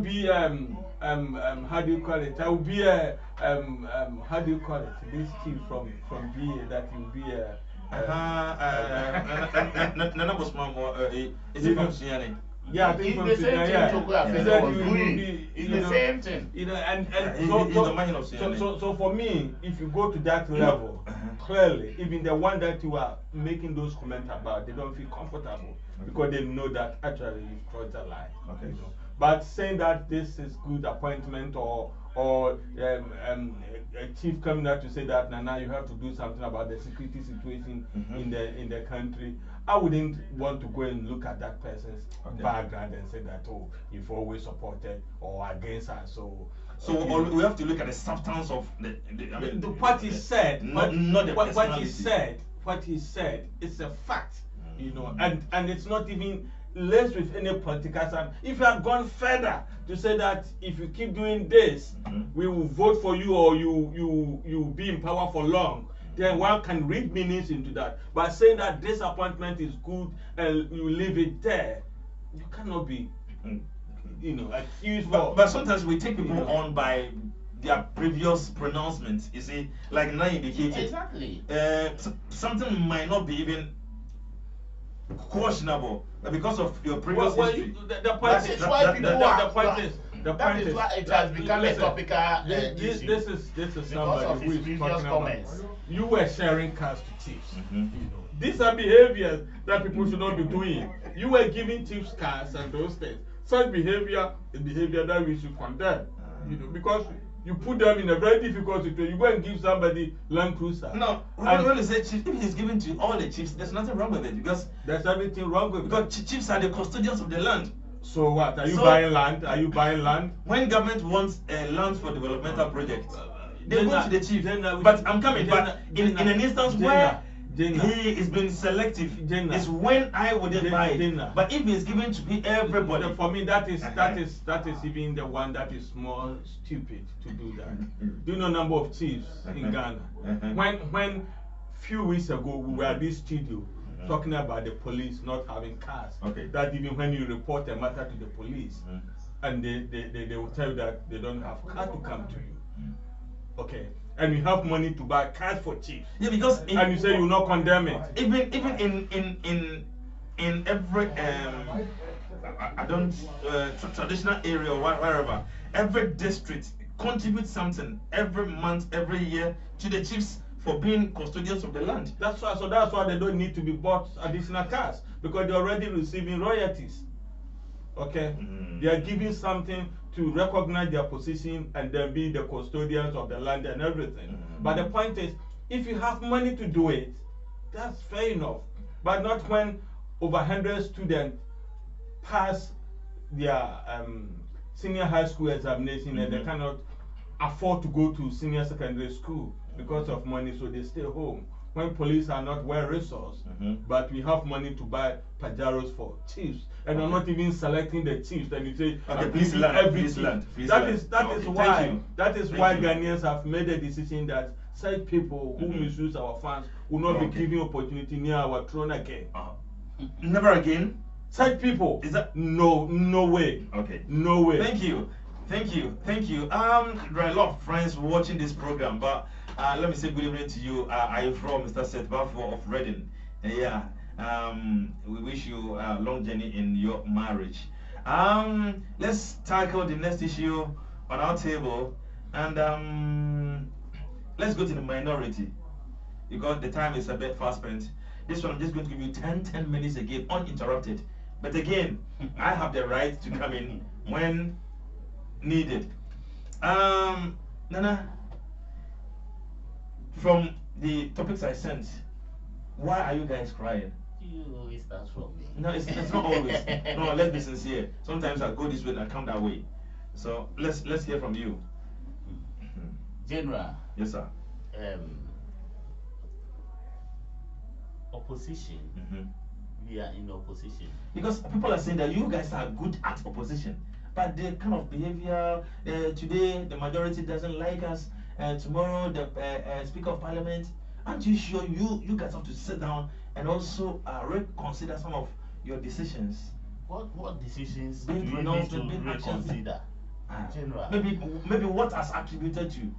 be how do you call it? I will be how do you call it? This chief from BA that will be Nana Bosman, is it from Siani? Yeah, I think from the same thing. It's the same thing. You know, and so for me, if you go to that level, clearly, even the one that you are making those comments about, they don't feel comfortable because they know that actually you've crossed the line. You know? But saying that this is good appointment or a chief coming out to say that Nana, you have to do something about the security situation in the country, I wouldn't want to go and look at that person's background and say that, oh, you've always supported or against us. So we have to look at the substance of what he said. Not the personality. What he said is a fact, you know, and it's not even laced with any political side. If you had gone further to say that if you keep doing this, we will vote for you or you be in power for long, then one can read meanings into that. But saying that this appointment is good and you leave it there, you cannot be, you know, accused for. But sometimes we take people on by their previous pronouncements. You see, like now indicated. Exactly. Something might not be even questionable because of your previous history. The point is why it has become a topical issue. This is somebody who is talking about. You were sharing cars to chiefs. You know, these are behaviors that people should not be doing. You were giving chiefs cars and those things. Such behavior is behavior that we should condemn. You know, because You put them in a very difficult situation. You go and give somebody Land Cruiser. No, when you say chief, if he's given to all the chiefs, there's nothing wrong with it because there's everything wrong with it. Because chiefs are the custodians of the land. So what? Are you buying land? Are you buying land? When government wants land for developmental projects, they go to the chief. General, but I'm coming. But in an instance where he is being selective, is when I wouldn't buy it. But if it's given to be everybody, for me that is even the one that is more stupid to do that. Do you know number of chiefs in Ghana? When few weeks ago we were at this studio talking about the police not having cars. Okay. That even when you report a matter to the police, and they will tell you that they don't have car to come to you. Okay. And you have money to buy cars for chiefs. Yeah, because and you say you will not condemn it. Even in every I don't traditional area or wherever, every district contributes something every month, every year to the chiefs for being custodians of the land. That's why. So that's why they don't need to be bought additional cars because they're already receiving royalties. Okay, they are giving something to recognize their position and then be the custodians of the land and everything. But the point is, if you have money to do it, that's fair enough. But not when over 100 students pass their senior high school examination and they cannot afford to go to senior secondary school because of money, so they stay home. When police are not well resourced, but we have money to buy Pajaros for chiefs, and you're not even selecting the chiefs, and you say, please land. That is why Ghanaians have made a decision that such people who misuse our funds will not be given opportunity near our throne again. Never again. Such people, is that no way? Okay, no way. Thank you. There are a lot of friends watching this program, but let me say good evening to you. I'm from Mr. Seth Bafo of Reading. We wish you a long journey in your marriage. Let's tackle the next issue on our table, and let's go to the minority because the time is a bit fast spent. This one I'm just going to give you 10 minutes again, uninterrupted. But again, I have the right to come in when needed. Nana, from the topics I sent, why are you guys crying? You always start from me. No, it's not always. No, let's be sincere. Sometimes I go this way and I come that way. So let's hear from you. General. Yes, sir. Opposition. We are in opposition. Because people are saying that you guys are good at opposition, but the kind of behavior today the majority doesn't like us. Tomorrow the Speaker of Parliament. Aren't you sure you guys have to sit down and also reconsider some of your decisions? What decisions do you need to reconsider? General. Maybe what has attributed to you.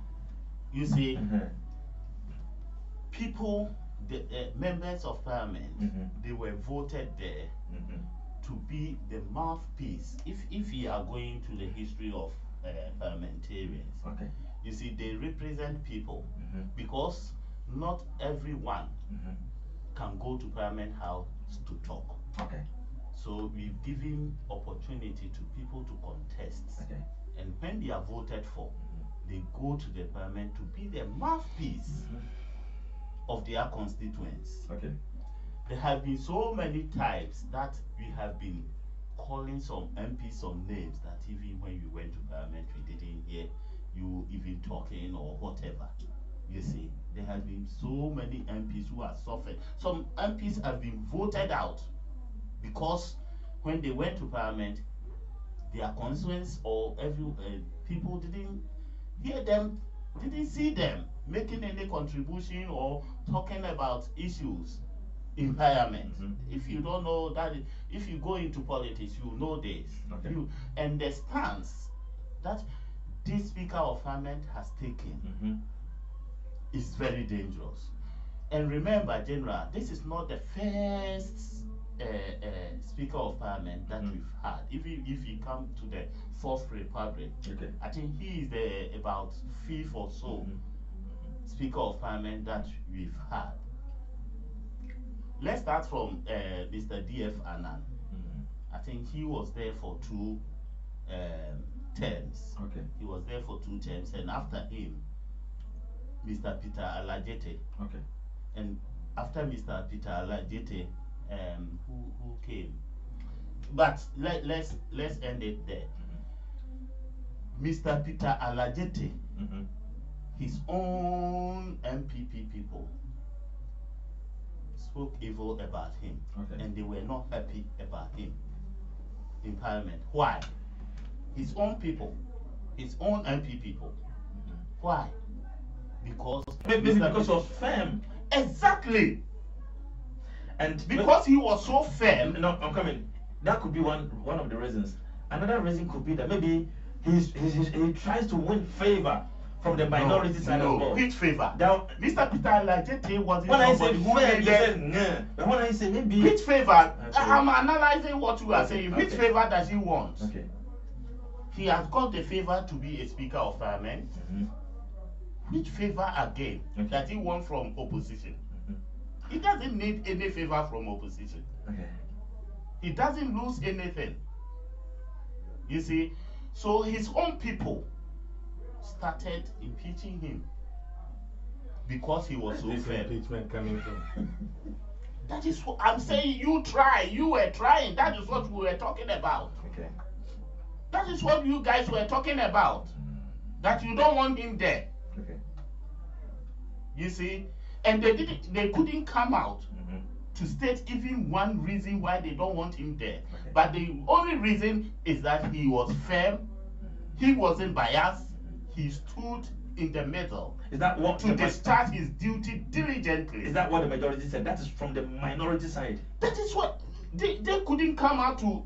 You see, people, the members of Parliament, they were voted there to be the mouthpiece. If you are going to the history of parliamentarians, you see, they represent people because not everyone can go to Parliament House to talk. So we've given opportunity to people to contest. And when they are voted for, they go to the Parliament to be the mouthpiece of their constituents. There have been so many times that we have been calling some MPs some names that even when we went to Parliament, we didn't hear you even talking or whatever. You see, there have been so many MPs who have suffered. Some MPs have been voted out because when they went to Parliament, their constituents or people didn't hear them, didn't see them making any contribution or talking about issues in Parliament. If you don't know that, if you go into politics, you know this. And the stance that this Speaker of Parliament has taken is very dangerous. And remember, General, this is not the first Speaker of Parliament that we've had. If you come to the Fourth Republic, I think he is the about fifth or so Speaker of Parliament that we've had. Let's start from Mr. D.F. Annan. I think he was there for 2 terms. Okay. He was there for 2 terms, and after him, Mr. Peter Alajete. Okay. And after Mr. Peter Alajete, who came? But let's end it there. Mr. Peter Alajete, his own MPP people spoke evil about him, and they were not happy about him in Parliament. Why? His own people, his own MP people. Why? Because maybe because of firm. Exactly. And because he was so firm. No, I'm coming. That could be one of the reasons. Another reason could be that maybe he tries to win favor from the minority side of God. Which favor? Now, Mr. Peter Alajete wasn't when I say somebody who fair, needed. but when I say maybe Which favor? I'm analyzing what you are saying. Which Okay. favor does he want? Okay. He has got the favor to be a Speaker of Parliament. Which favor again that he want from opposition? He doesn't need any favor from opposition. Okay. He doesn't lose anything. You see, so his own people started impeaching him because he was so This fair. impeachment coming from. That is what I'm saying. You were trying. That is what we were talking about. Okay. That is what you guys were talking about. That you don't want him there. Okay. You see, and they couldn't come out to state even one reason why they don't want him there. Okay. But the only reason is that he was firm, he wasn't biased, he stood in the middle. Is that what to discharge his duty diligently? Is that what the majority said? That is from the minority side. That is what they couldn't come out to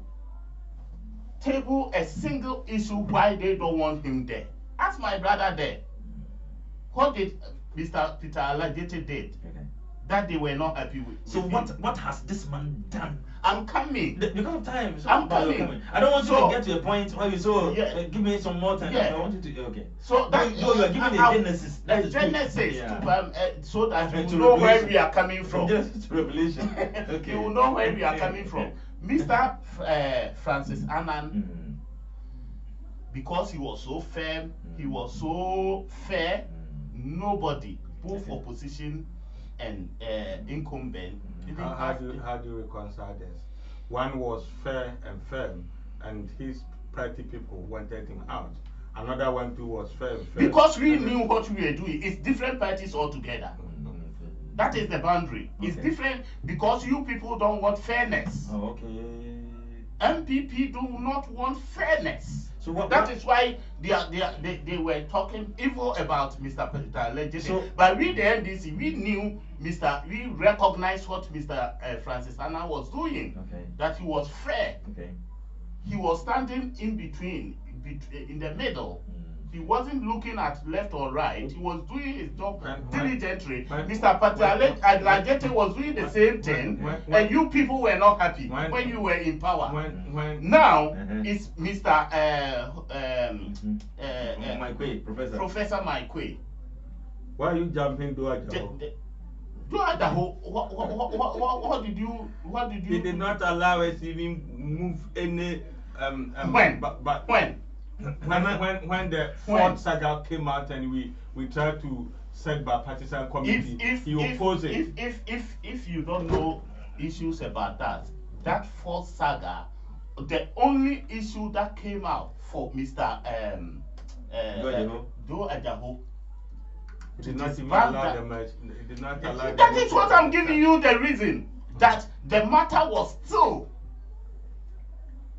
table a single issue why they don't want him there. Ask my brother there. What did Mr. Peter Alajete did that they were not happy with? So what has this man done? I'm coming. Because of time. So I'm coming. I don't want you to get to a point where you give me some more time. Yeah. I want you to okay. So that you are giving a genesis. A genesis so that And you to know where Revelation. we are coming from. Genesis to Revelation. Okay. You will know where we are coming from. Mr. Francis Annan, because he was so firm, he was so fair, nobody, both opposition and incumbent, How do you reconcile this? One was fair and firm, and his party people wanted him out. Another one too was fair and firm. Because we knew what we were doing. It's different parties altogether. That is the boundary. It's different because you people don't want fairness. Oh, okay. MPP do not want fairness. So that is why they were talking evil about Mr. Peter Alajete. So, but we the NDC, we recognized what Mr. Francis Annan was doing. Okay. That he was fair. Okay. He was standing in between, in the middle. He wasn't looking at left or right. He was doing his job diligently. Mr. Peter Alajete was doing the same thing, and you people were not happy when you were in power. Now it's Mr. Maikwe, Professor Maikwe. Why are you jumping to a job? What did you? He did not allow us even move any. When? But when? When the fourth saga came out and we tried to set bipartisan committee, he opposed it. If you don't know issues about that fourth saga, the only issue that came out for Mr. Do Ajaho. He did not even allow the match. He did not allow. That is what I'm giving you the reason that the matter was still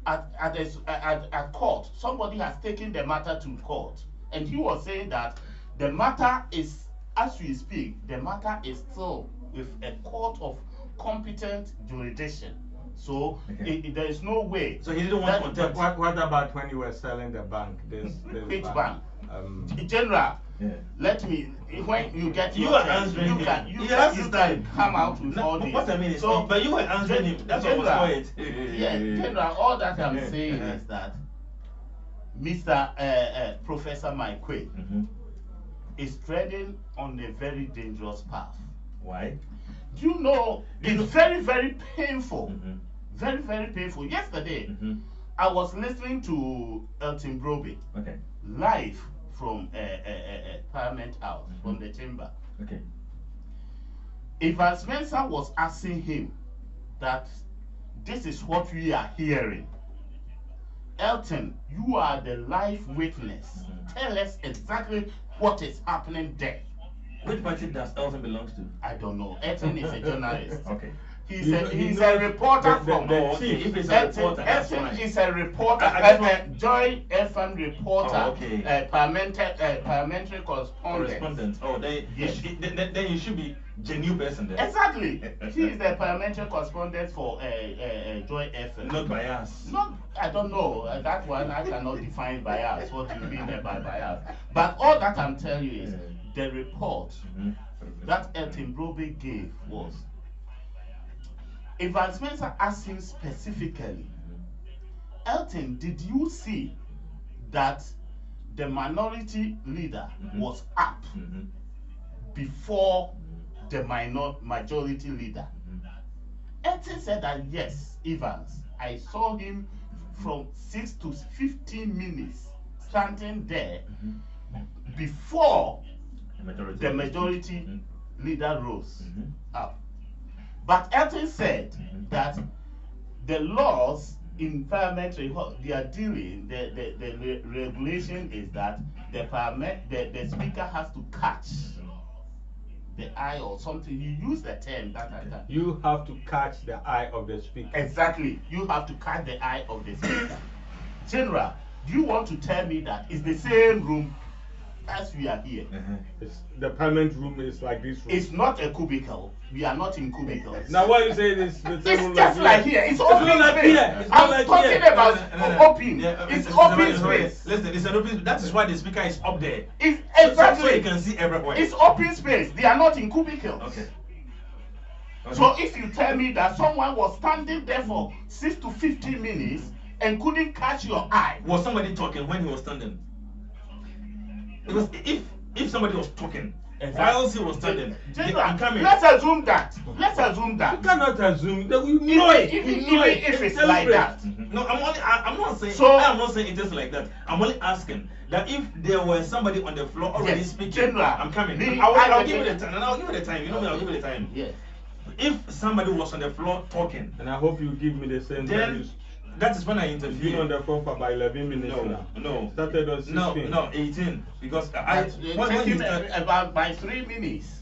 at court. Somebody has taken the matter to court, and he was saying that the matter is, as we speak, the matter is still with a court of competent jurisdiction. So there is no way. So he didn't want contempt. What about when you were selling the bank? Which bank? General. Yeah. Let me. When you get you your are answering you him. can come out with all this. What I mean is, so, but you were answering him. That's what was quiet. Yeah, General. All that I'm saying is that Mr. Professor Maikwe is treading on a very dangerous path. Why? Do you know? It's very, very painful. Very, very painful. Yesterday, I was listening to Elton Broby Okay. live from Parliament House, from the chamber. Okay. Evans Spencer was asking him that this is what we are hearing. Elton, you are the live witness. Tell us exactly what is happening there. Which party does Elton belongs to? I don't know. Elton is a journalist. Okay. He's a reporter from If it's a reporter, that's Elton fine. is a reporter, Joy FM reporter, parliamentary correspondent. Oh, Yes. then you should be genuine person then. Exactly. He is the parliamentary correspondent for Joy FM. Not bias. Not, I don't know. That one I cannot define bias. What you mean by bias? But all that I'm telling you is the report that Elton Broby gave was. Evans Spencer asked him specifically, Elton, did you see that the minority leader was up before the majority leader? Elton said that yes, Evans, I saw him from 6 to 15 minutes standing there before the majority leader rose up. But Elton said that the laws in parliamentary, they are dealing, the regulation is that the speaker has to catch the eye or something. You use the term that I can. You have to catch the eye of the speaker. Exactly. You have to catch the eye of the speaker. General, do you want to tell me that it's the same room as we are here? The parliament room is like this room. It's not a cubicle. We are not in cubicles. Now what you say is the same room It's just like here. It's open like space. here. It's I'm like talking here. about open. It's open space. Listen, it's an open. That is why the speaker is up there. It's So exactly. you can see everywhere. It's open space. They are not in cubicles. Okay. So if you tell me that someone was standing there for 6 to 15 minutes and couldn't catch your eye, Was somebody talking when he was standing? Because if somebody was talking while he was standing, General, coming. let's assume that. Let's assume that. You cannot assume that we know it. Even We know it. if it's Tell like us. that. No, I'm not saying. So- I'm not saying it is like that. I'm only asking that if there was somebody on the floor already Yes, speaking, General, I'm coming. the- I'll give it the time. I'll give it the time. You know me. I'll give it the time. Yes. If somebody was on the floor talking, And I hope you give me the same then time. that is when I You've been interview. on the phone for about 11 minutes now. No. Started on 16. No, 18. Because It when took you him start, about by 3 minutes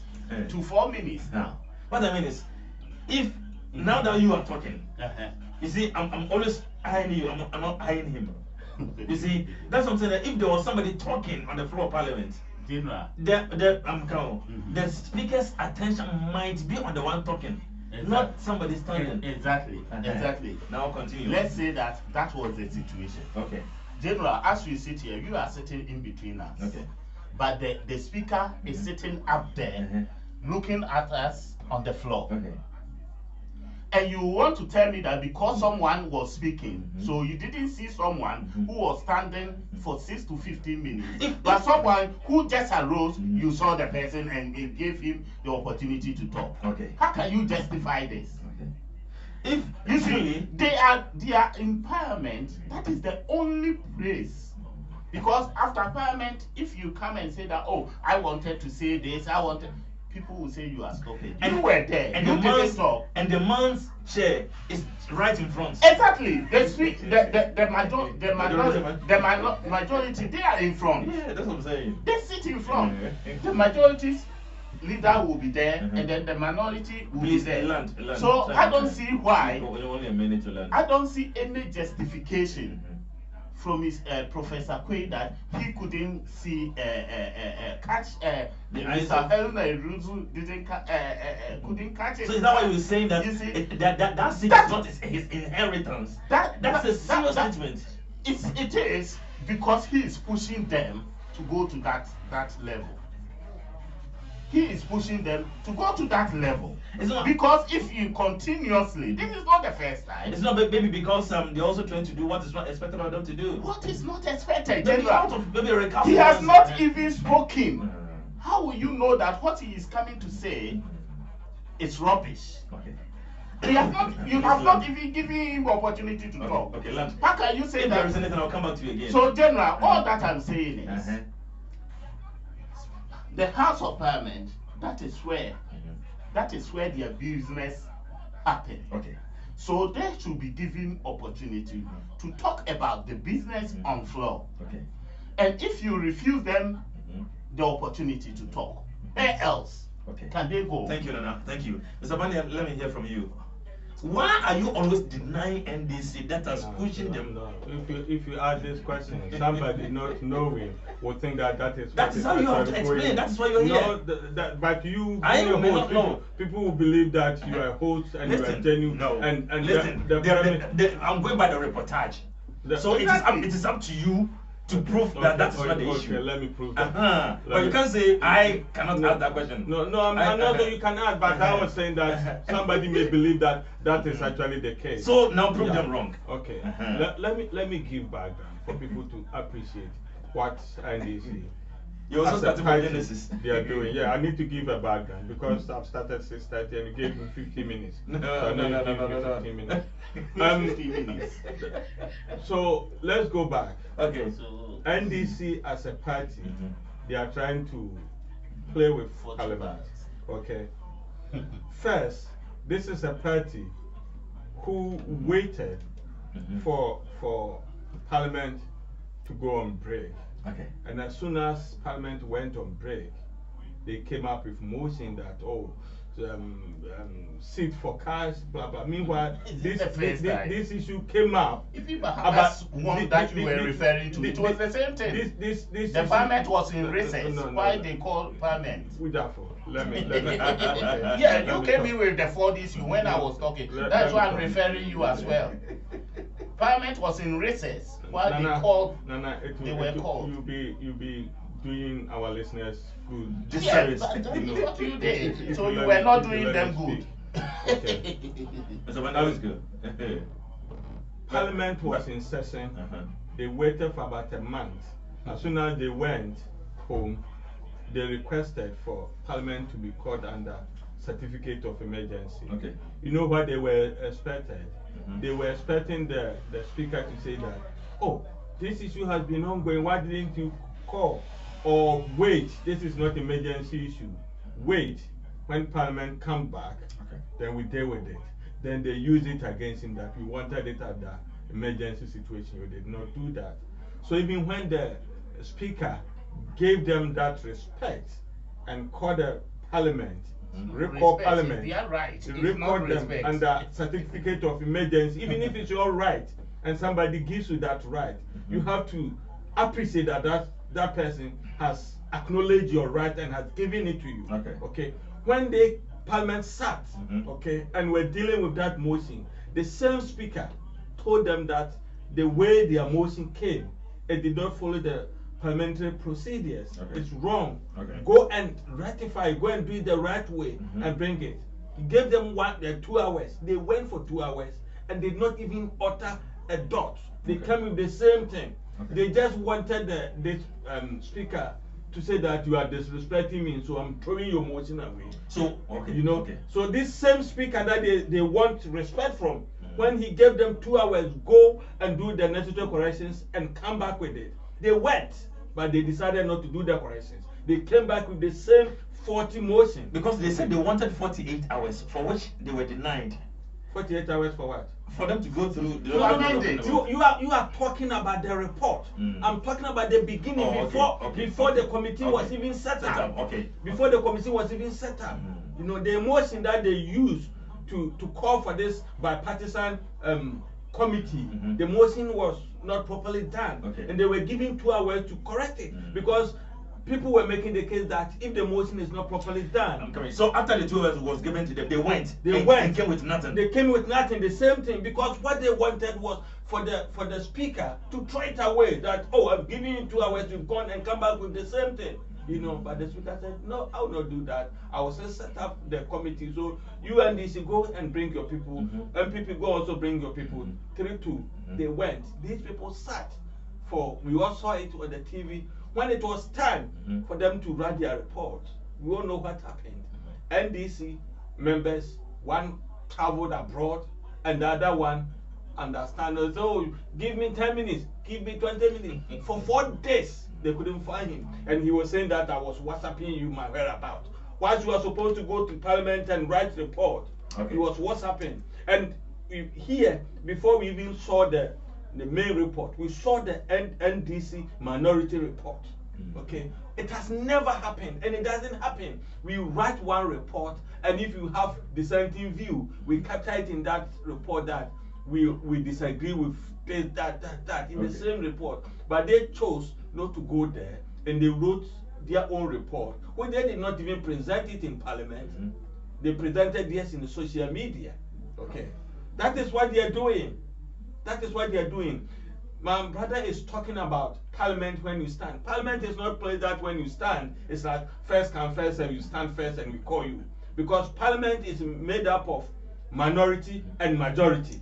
to 4 minutes now. what I mean is, if now that you are talking, Uh-huh. you see, I'm always eyeing you. I'm not eyeing him. You see, that's what I'm saying. That if there was somebody talking on the floor of Parliament, General. the speaker's attention might be on the one talking, not somebody standing. Exactly. Exactly. Now continue. Let's say that was the situation. Okay. General, as we sit here, you are sitting in between us. Okay. But the speaker is sitting up there, looking at us on the floor. Okay. And you want to tell me that because someone was speaking, so you didn't see someone who was standing for 6 to 15 minutes. But someone who just arose, you saw the person and it gave him the opportunity to talk. Okay. How can you justify this? Okay. If You see, truly, they are in Parliament. That is the only place. Because after Parliament, if you come and say that, oh, I wanted to say this, people will say you are stupid. You were there. and You the didn't man's talk. and the man's chair is right in front. Exactly. The majority, they are in front. Yeah, that's what I'm saying. They sit in front. Yeah. The majority's leader will be there, and then the minority will Please, be there. land. So I don't see why. Only a minute to land. I don't see any justification from his Professor Quay that he couldn't see catch Mr. Helena Ruzu couldn't catch it. So is that why you're saying that You see, that seat is not his inheritance? That's a serious statement. It is because he is pushing them to go to that level. He is pushing them to go to that level. It's not Because if you continuously, this is not the first time. It's not maybe because they're also trying to do what is not expected of them to do. What is not expected, Maybe out General? of maybe a recalcitrance. He has not even spoken. How will you know that what he is coming to say is rubbish? Okay. You have not even given him opportunity to talk. Okay, Land. How can you say if that? there is anything, I'll come back to you again. So, General, all that I'm saying is, the House of Parliament, that is where their business happens. Okay. So they should be given opportunity to talk about the business on floor. Okay. And if you refuse them the opportunity to talk, where else can they go? Thank you, Nana. Thank you. Mr. Bania, let me hear from you. Why are you always denying NDC that is pushing them? No. If you ask this question, somebody not knowing will think that is. That is how you have to explain. That is why you're here. But you, I may not know. People will believe that you are a host and you are genuine. No. And listen, I'm going by the reportage. So it is up to you to prove that is not the issue. Let me prove that. But you can't say I cannot ask that question. No, I'm not saying you can ask, but I was saying that somebody may believe that is actually the case. So now prove them wrong. Okay. Let me give background for people to appreciate what NDC. You also started by Genesis. They are doing. Yeah, I need to give a background because I've started 6:30 and you gave me 50 minutes. No. 15 minutes. 15 minutes. So let's go back. Okay. So NDC as a party, they are trying to play with Parliament. Okay. First, this is a party who waited for Parliament to go on break. Okay. And as soon as Parliament went on break, they came up with motion that seat for cash, blah blah. Meanwhile, this issue came up. If you perhaps one that you were referring to, it was the same thing. The Parliament was in recess. Why they call Parliament? Let me. Yeah, you came in with the 4 issue when I was talking. That's why I'm referring you as well. Parliament was in recess while they called. They were called. You'll be doing our listeners good. Yes, what you did. So you were not doing them good. Okay. So that was good. Parliament was in session. They waited for about a month. As soon as they went home, they requested for Parliament to be called under certificate of emergency. Okay. You know what they were expecting? They were expecting the speaker to say that, oh, this issue has been ongoing, why didn't you call? Or wait, this is not emergency issue. Wait, when Parliament comes back, then we deal with it. Then they use it against him that we wanted it at the emergency situation. You did not do that. So even when the speaker gave them that respect and called the Parliament, recall Parliament, they are right. record them under certificate of emergency, even if it's your right and somebody gives you that right, you have to appreciate that person has acknowledged your right and has given it to you. Okay. When the Parliament sat, okay, and we're dealing with that motion, the same speaker told them that the way their motion came, it did not follow the parliamentary procedures. It's wrong. Go and ratify, go and do it the right way and bring it. He gave them 2 hours. They went for 2 hours and did not even utter a dot. They came with the same thing. They just wanted this speaker to say that you are disrespecting me, so I'm throwing your motion away. So, so this same speaker that they want respect from, when he gave them 2 hours, go and do the necessary corrections and come back with it. They went, but they decided not to do the corrections. They came back with the same 40 motion. Because they said they wanted 48 hours, for which they were denied. 48 hours for what? For them to go through the you are talking about the report. I'm talking about the beginning, before the committee was even set up. Before the committee was even set up. You know, the motion that they used to call for this bipartisan committee, the motion was not properly done. And they were given 2 hours to correct it because people were making the case that if the motion is not properly done. So after the 2 hours was given to them, they went and came with nothing. They came with nothing, the same thing, because what they wanted was for the speaker to throw it away, that, oh, I'm giving you 2 hours, you've gone and come back with the same thing. You know, but the speaker said, no, I will not do that. I will set up the committee. So you and DC go and bring your people. MPP go also bring your people. 3-2. They went. These people sat for, we all saw it on the TV. When it was time for them to write their report, we all know what happened. NDC members, one traveled abroad, and the other one understand. So give me 10 minutes, give me 20 minutes. For 4 days, they couldn't find him, and he was saying that I was WhatsApping you my whereabouts. Once you were supposed to go to Parliament and write report, he was WhatsApping. And here, before we even saw the main report, we saw the NDC minority report. Okay, it has never happened, and it doesn't happen. We write one report, and if you have dissenting view, we capture it in that report that we disagree with this, that in the same report. But they chose not to go there, and they wrote their own report. Well, they did not even present it in Parliament. They presented this in the social media. Okay, that is what they are doing. That is what they are doing. My brother is talking about Parliament when you stand. Parliament is not a place that when you stand, it's like first come first and you stand first and we call you. Because Parliament is made up of minority and majority.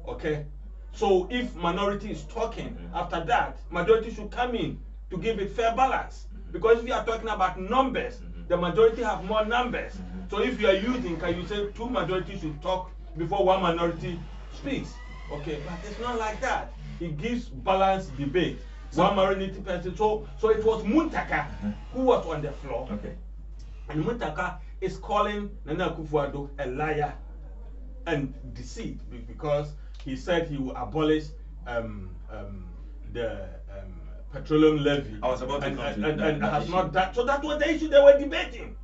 Okay? So if minority is talking, after that, majority should come in to give it fair balance. Because if you are talking about numbers, the majority have more numbers. So if you are using, can you say 2 majorities should talk before 1 minority speaks? Okay, but it's not like that. It gives balanced debate. One minority person. So it was Muntaka who was on the floor. Okay. And Muntaka is calling Nana Akufo-Addo a liar and deceit because he said he will abolish the petroleum levy. I was about to and has not done. So that was the issue they were debating.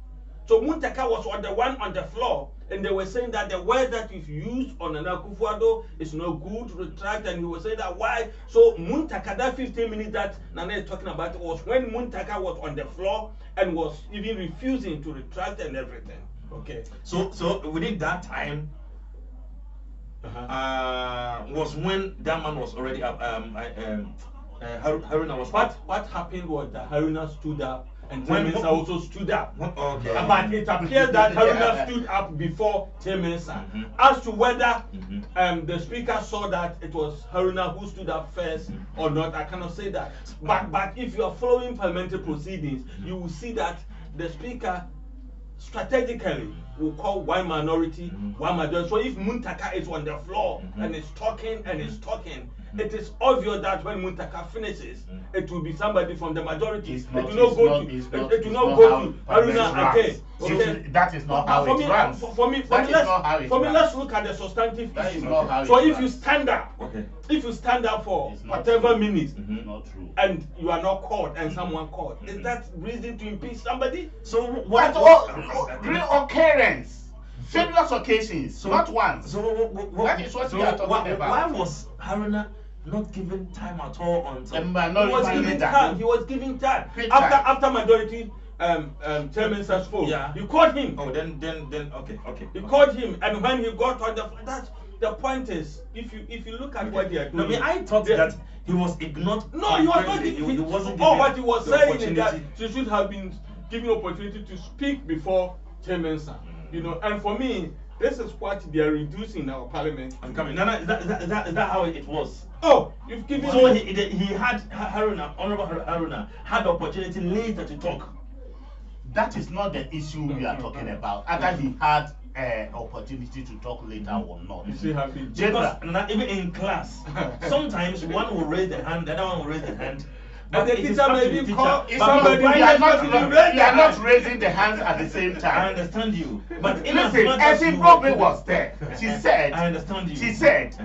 So Muntaka was the one on the floor, and they were saying that the word that is used on Nana Akufo-Addo is no good, retract, and he was saying that why. So Muntaka, that 15 minutes that Nana is talking about was when Muntaka was on the floor and was even refusing to retract and everything. Okay. So within that time, was when that man was already up. Haruna was what happened was that Haruna stood up. And Temensa also stood up. Okay. But it appears that Haruna stood up before Temensa. As to whether the speaker saw that it was Haruna who stood up first or not, I cannot say that. But if you are following parliamentary proceedings, you will see that the speaker strategically will call one minority, one majority. So if Muntaka is on the floor and is talking, it is obvious that when Muntaka finishes, it will be somebody from the majority. It will not go to Haruna again. Okay. That is not how it runs. For me, let's look at the substantive issue. So if you stand up, for whatever minutes, and you are not called, and someone called, is that reason to impeach somebody? So what? Real occurrence. Various occasions, not once. So that is what we are talking about. Why was Haruna not given time at all until he was giving time? After majority chairman spoke, you called him. Oh, then okay. You called him, and when he got on the point is, if you look at what they are doing. No, I thought that he was ignored. No, he was not. He wasn't. What he was saying is that she should have been given opportunity to speak before chairman. You know, and for me, this is what they are reducing our parliament. I'm coming. No, is that how it was? Oh, you've given. So he had Haruna, Honorable Haruna, had the opportunity later to talk. That is not the issue we are talking about. Either he had opportunity to talk later or not. You see, even in class, sometimes one will raise the hand, the other one will raise the hand. And the teacher may be called somebody. We are not raising the hands at the same time. I understand you. But listen, Effie Broadway was there. She said, I understand you. She said,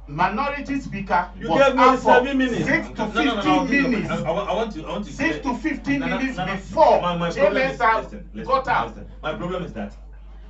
minority speaker was out for 6 to 15 minutes. I want to 6 to 15 minutes before Chairman got out. My problem is that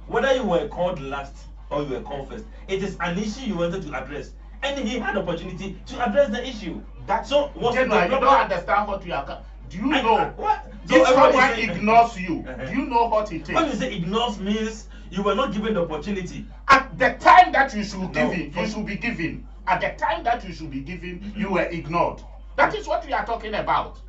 whether you were called last or you were called first, it is an issue you wanted to address. And he had opportunity to address the issue. So, General, you don't understand what you are. Do you know? What? If someone ignores you, do you know what it is? When you say ignores means you were not given the opportunity. At the time that you should you should be given. At the time that you should be given, you were ignored. That is what we are talking about.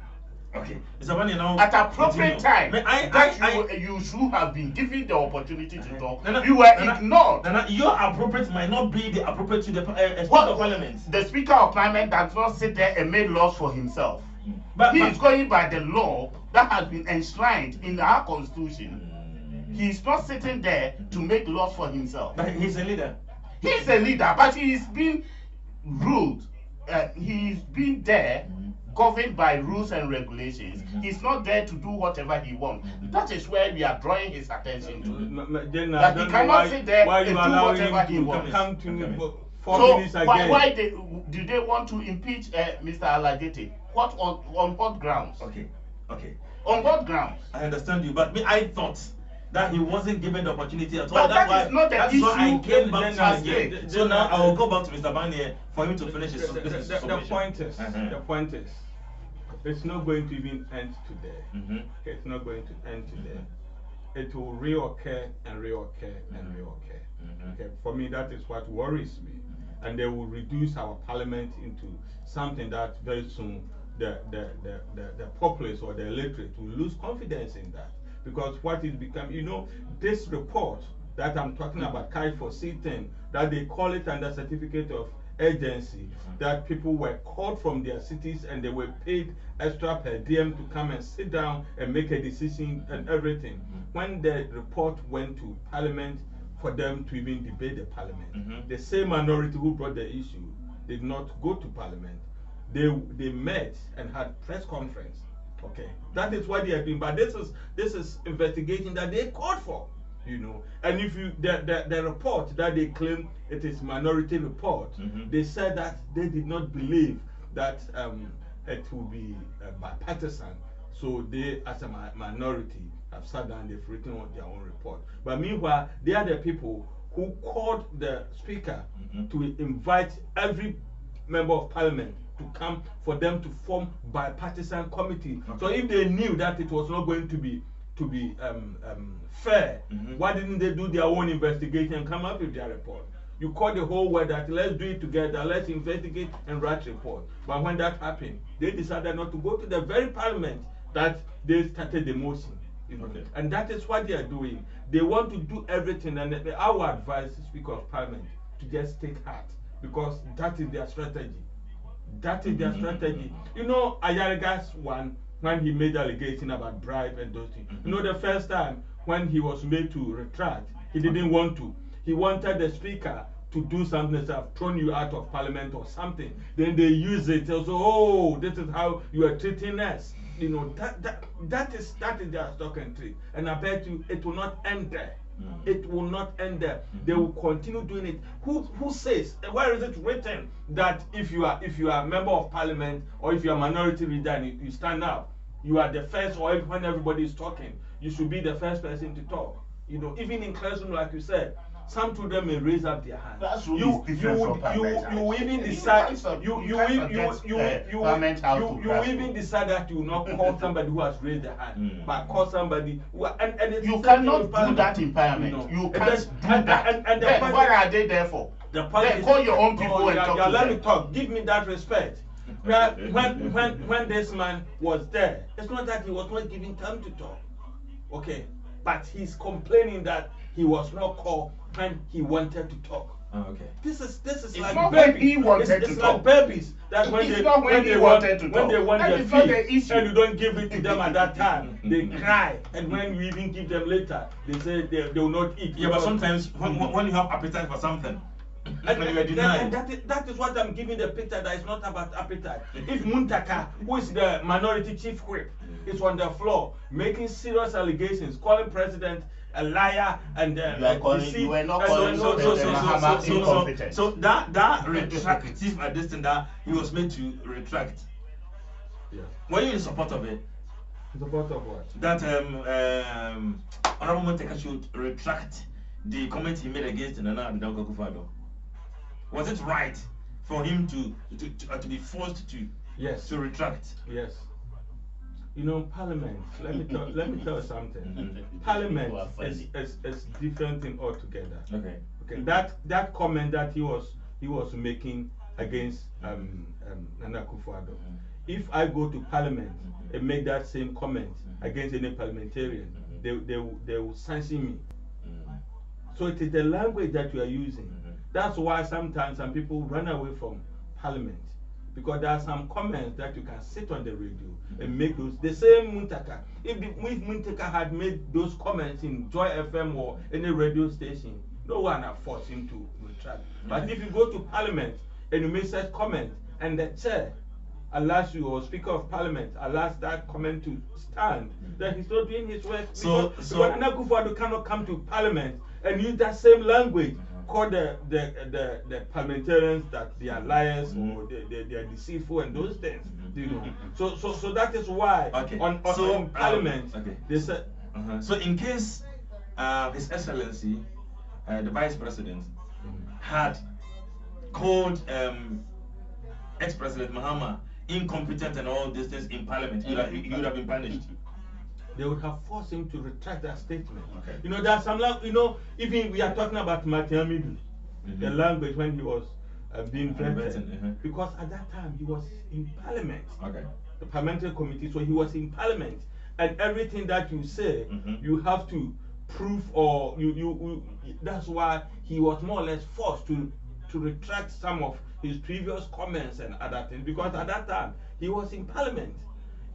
Okay, Mr. Bani, now at appropriate time, you should have been given the opportunity to talk. You were ignored. Your appropriate might not be the appropriate to the Speaker of Parliament. The Speaker of Parliament does not sit there and make laws for himself. But he is going by the law that has been enshrined in our Constitution. He's not sitting there to make laws for himself. But he's a leader. He's a leader, but he's been ruled. He's been there, governed by rules and regulations. He's not there to do whatever he wants. That is where we are drawing his attention to. That he cannot sit there and do whatever he wants. Come to me for 4 So minutes again. why do they want to impeach Mr. Alagete? What on what grounds? Okay. On what grounds? I understand you, but I thought that he wasn't given the opportunity at all. But that's that is not the that's issue. why I came back to Then- again. then- So now I will go back to Mr. Barnier for him to finish his The submission. point is, it's not going to even end today. It's not going to end today. It will reoccur and reoccur and reoccur. Okay, for me, that is what worries me. And they will reduce our parliament into something that very soon the populace or the electorate will lose confidence in that. Because what is become, this report that I'm talking about, carried for C10, that they call it under certificate of urgency, that people were called from their cities and they were paid extra per diem to come and sit down and make a decision and everything. When the report went to parliament for them to even debate the parliament, the same minority who brought the issue did not go to parliament. They met and had press conference. Okay, that is what they are doing. But this is investigation that they called for, And if the report that they claim it is minority report, they said that they did not believe that it will be bipartisan. So they, as a minority, have sat down. They've written on their own report. But meanwhile, they are the people who called the speaker to invite every member of parliament to come for them to form bipartisan committee. So if they knew that it was not going to be fair, why didn't they do their own investigation and come up with their report? You call the whole world that let's do it together, let's investigate and write report. But when that happened, they decided not to go to the very parliament that they started the motion. And that is what they are doing. They want to do everything, and our advice, Speaker of Parliament, to just take heart, because that is their strategy. That is their strategy. Ayariga's one, when he made allegation about bribe and those things. The first time when he was made to retract, he didn't want to. He wanted the speaker to do something that have thrown you out of parliament or something. Then they use it. Also, this is how you are treating us. That is their stock and trade. And I bet you it will not end there. It will not end there. They will continue doing it. Who says? Where is it written that if you are a member of parliament or if you are a minority leader and you stand up, you are the first, or when everybody is talking, you should be the first person to talk. Even in classroom, like you said, some children may raise up their hand. You even decide. You even decide that you will not call somebody who has raised their hand, but call somebody who. And you cannot do that in parliament. You can't do that. And what are they there for? Then call your own people and talk to them. Let me talk. Give me that respect. When this man was there, it's not that he was not giving time to talk. Okay, but he's complaining that he was not called when he wanted to talk. Okay. This is it's like not babies. when he wanted It's to like talk. babies that when It's they not when he wanted to when talk. they want That their is not the fee issue. and you don't give it to them at that time, they cry. And when you even give them later, they say they will not eat. Yeah, but sometimes when you have appetite for something, and you are denied. That is what I'm giving the picture, that it's not about appetite. If Muntaka, who is the minority chief whip, is on the floor making serious allegations, calling president a liar and you were not calling Mahama incompetent. So that retractive at this thing that he was made to retract. Yeah. Were you in support of it? In support of what? That Honorable Muntaka should retract the comment he made against Nana Addo Akufo-Addo. Was it right for him to be forced to retract? Yes. Parliament. Let me tell you something. Parliament is different thing altogether. Okay. That comment that he was making against Nana Akufo-Addo. If I go to Parliament and make that same comment against any parliamentarian, they will sanction me. So it is the language that you are using. That's why sometimes some people run away from Parliament, because there are some comments that you can sit on the radio and make those. The same Muntaka, if Muntaka had made those comments in Joy FM or any radio station, no one had forced him to retract. But if you go to Parliament and you make such comment, and the chair allows you, or Speaker of Parliament allows that comment to stand, then he's not doing his work. Because Nana Akufo-Addo cannot come to Parliament and use that same language, call the parliamentarians that they are liars or they are deceitful and those things. You know. So that is why on Parliament they said. So in case His Excellency the Vice President had called ex-President Mahama incompetent and all these things in Parliament, he would have been punished. They would have forced him to retract that statement. You know, there's some, even we are talking about Martin Amidu, the language when he was being vetted, because at that time he was in Parliament, the parliamentary committee, so he was in Parliament, and everything that you say, you have to prove, or that's why he was more or less forced to retract some of his previous comments and other things, because at that time he was in Parliament.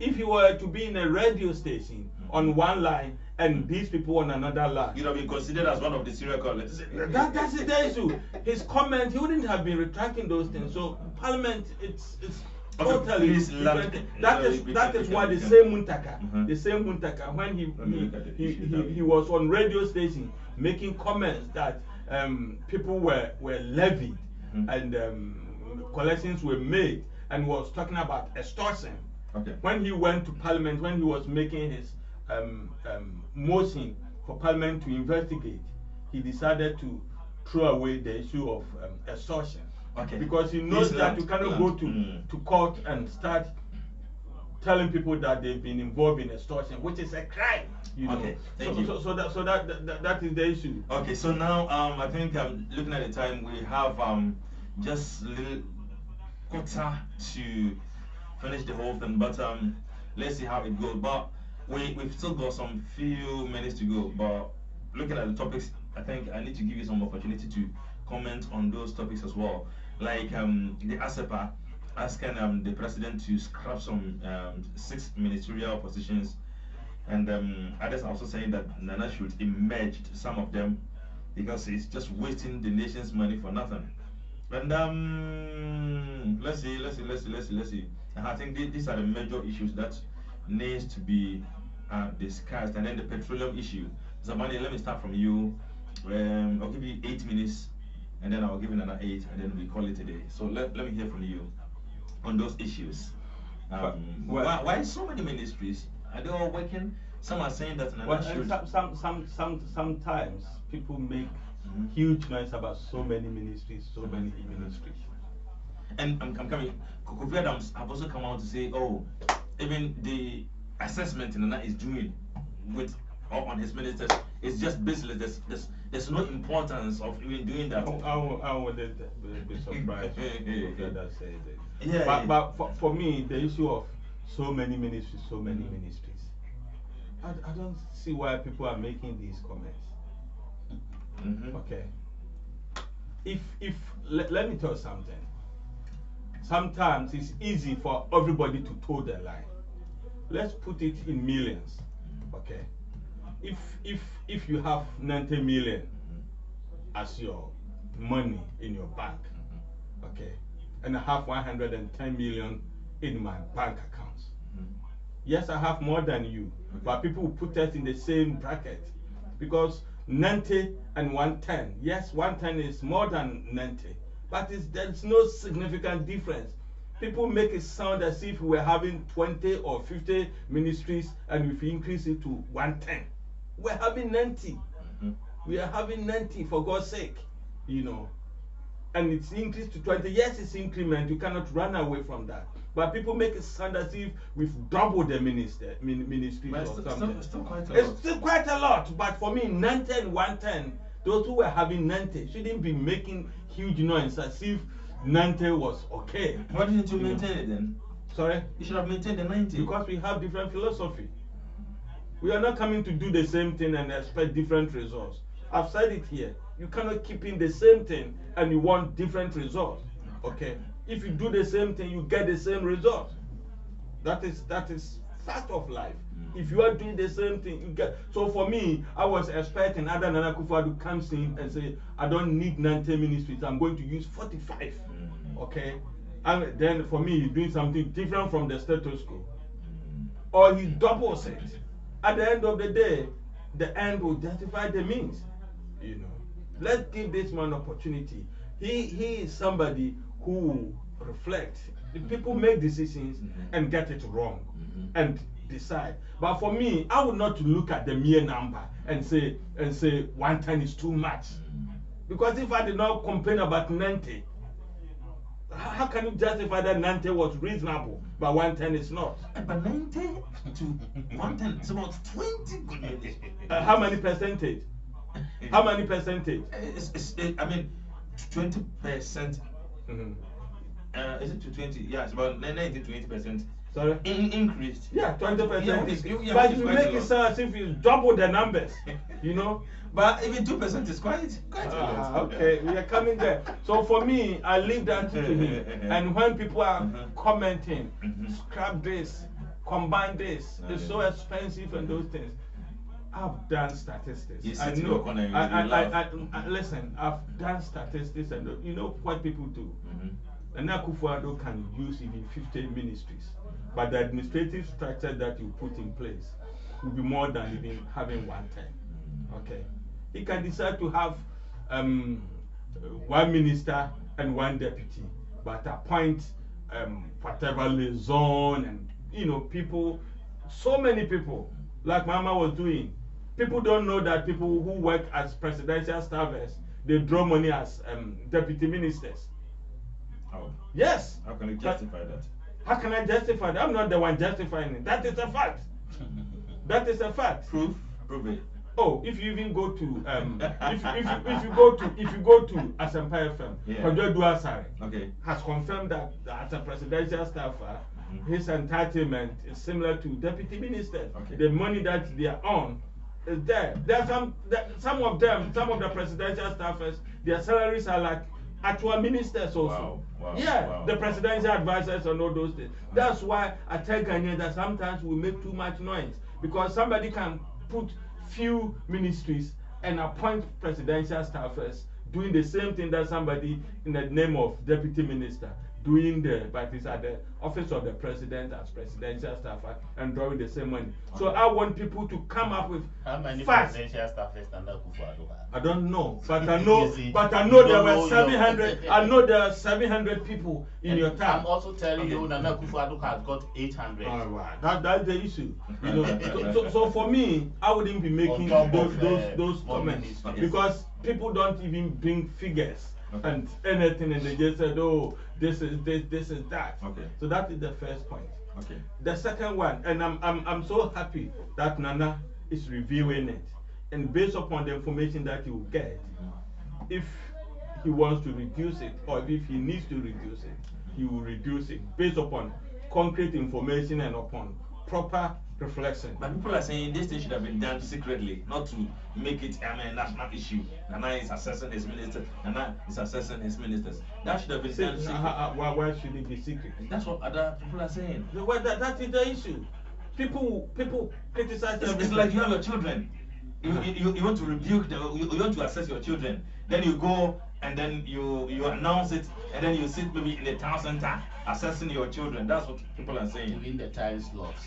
If he were to be in a radio station on one line and these people on another line, you'd have been considered as one of the serial callers. That's the issue. His comment, he wouldn't have been retracting those things. So Parliament, it's totally different. That is why the same Muntaka, when he was on radio station making comments that people were levied and collections were made, and was talking about extortion. When he went to Parliament, when he was making his motion for Parliament to investigate, he decided to throw away the issue of extortion. Because he knows that you cannot go to court and start telling people that they've been involved in extortion, which is a crime. You know? So that is the issue. Okay, so now I think looking at the time, we have just a little quarter to finish the whole thing, but let's see how it goes. But we've still got some few minutes to go. But looking at the topics, I think I need to give you some opportunity to comment on those topics as well. Like the ASEPA asking the president to scrap some 6 ministerial positions, and others are also saying that Nana should emerge some of them because it's just wasting the nation's money for nothing. And let's see. And I think these are the major issues that needs to be discussed. And then the petroleum issue. Zabani, let me start from you. I'll give you 8 minutes, and then I'll give you another 8, and then we call it a day. So let me hear from you on those issues. Why so many ministries? Are they all working? Some are saying that sometimes people make huge noise about so many ministries, many ministries. And I'm coming. Kofi Adams have also come out to say, oh, even the assessment Nana is doing with on his ministers is just business. There's no importance of even doing that. I wouldn't be surprised if Kofi Adams said that. But for me, the issue of so many ministries, I don't see why people are making these comments. Okay. If let me tell you something. Sometimes it's easy for everybody to toe the line. Let's put it in millions. Okay. If you have 90 million as your money in your bank, okay, and I have 110 million in my bank accounts. Yes, I have more than you, but people will put us in the same bracket because 90 and 110. Yes, 110 is more than 90, but there's no significant difference. People make it sound as if we're having 20 or 50 ministries, and if we increase it to 110, we're having 90. We are having 90 for God's sake, you know. And it's increased to 20. Yes, it's increment. You cannot run away from that. But people make it sound as if we've doubled the ministries or something. It's still quite a lot. It's still quite a lot. But for me, 90 and 110, those who were having 90 shouldn't be making huge noise as if 90 was okay. Why didn't you maintain it then? Sorry? You should have maintained the 90. Because we have different philosophy. We are not coming to do the same thing and expect different results. I've said it here. You cannot keep in the same thing and you want different results. Okay, if you do the same thing, you get the same result. That is fact of life. If you are doing the same thing, you get. So for me, I was expecting Ada Nana Akufo-Addo comes in and say, I don't need 90 ministries. I'm going to use 45. Okay, and then for me, he's doing something different from the status quo, or he doubles it. At the end of the day, the end will justify the means. You know, let's give this man opportunity. He is somebody who reflects. The people make decisions and get it wrong and decide. But for me, I would not look at the mere number and say 110 is too much. Because if I did not complain about 90, how can you justify that 90 was reasonable, but 110 is not? But 90 to 110, it's about 20 good minutes. How many percentage? How many percentage? I mean, 20%. Is it to 20? Yeah, it's about 90 to 80%. Sorry? Increased. Yeah, 20%. Yeah, but you make it sound as if you double the numbers, you know? But even 2% is quite a lot. Okay, we are coming there. So for me, I leave that to him. And when people are commenting, scrap this, combine this, it's so expensive and those things. I've done statistics. I know. Listen, I've done statistics, and you know what people do. And Akufo-Addo can use even 15 ministries, but the administrative structure that you put in place will be more than even having 110. Okay, he can decide to have one minister and one deputy, but appoint whatever liaison and people, so many people, like Mama was doing. People don't know that people who work as presidential staffers, they draw money as deputy ministers. Oh. Yes. How can you justify that? How can I justify that? I'm not the one justifying it. That is a fact. That is a fact. Prove it. Oh, if you even go to if you go to Asempa FM, Kojo Duasare has confirmed that as a presidential staffer, his entitlement is similar to deputy ministers. The money that they are on is there. There are some of the presidential staffers, their salaries are like actual ministers also. Wow. The presidential advisors and all those things. That's why I tell Ghanaians that sometimes we make too much noise, because somebody can put few ministries and appoint presidential staffers doing the same thing that somebody in the name of deputy minister doing but it's at the office of the president as presidential staffer and drawing the same money. So I want people to come up with how many facts. presidential staffers Nana Akufo-Addo have? I don't know, but I know there were 700. I know there are 700 people in your town. I'm also telling you, Nana Akufo-Addo has got 800. All right, that's the issue. So for me, I wouldn't be making those comments because people don't even bring figures and anything, and they just said, oh, this is that. So that is the first point. The second one, and I'm so happy that Nana is reviewing it, and based upon the information that he will get, if he wants to reduce it or if he needs to reduce it, he will reduce it based upon concrete information and upon proper reflection. But people are saying this thing should have been done secretly, not to make it a national issue. Nana is assessing his ministers. Nana is assessing his ministers. That should have been done secretly. Why should it be secret? That's what other people are saying. That is the issue. People criticize them. It's like you have your children. You want to rebuke them, you want to assess your children. Then you go and then you announce it, and then you sit maybe in the town center assessing your children. That's what people are saying. Doing the time slots.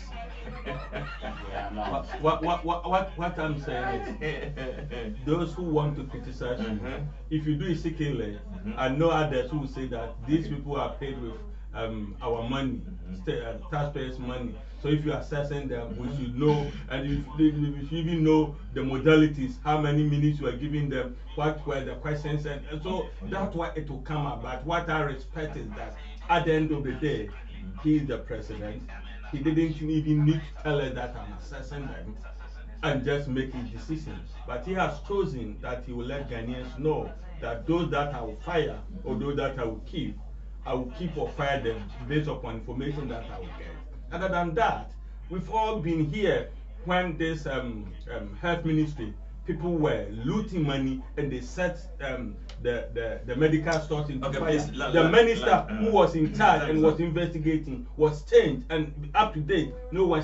What I'm saying is, those who want to criticize you, if you do it secretly, I know others who will say that these people are paid with our money, taxpayers' money. So if you're assessing them, we should know, and we should even know the modalities, how many minutes you are giving them, what were the questions, and so that's why it will come about. What I respect is that at the end of the day, he is the president. He didn't even need to tell us that I'm assessing them and just making decisions. But he has chosen that he will let Ghanaians know that those that I will fire or those that I will keep or fire them based upon information that I will get. Other than that, we've all been here when this health ministry people were looting money and they set the medical stores into Okay, fire. please, The minister who was in charge and was investigating was changed and up to date. No one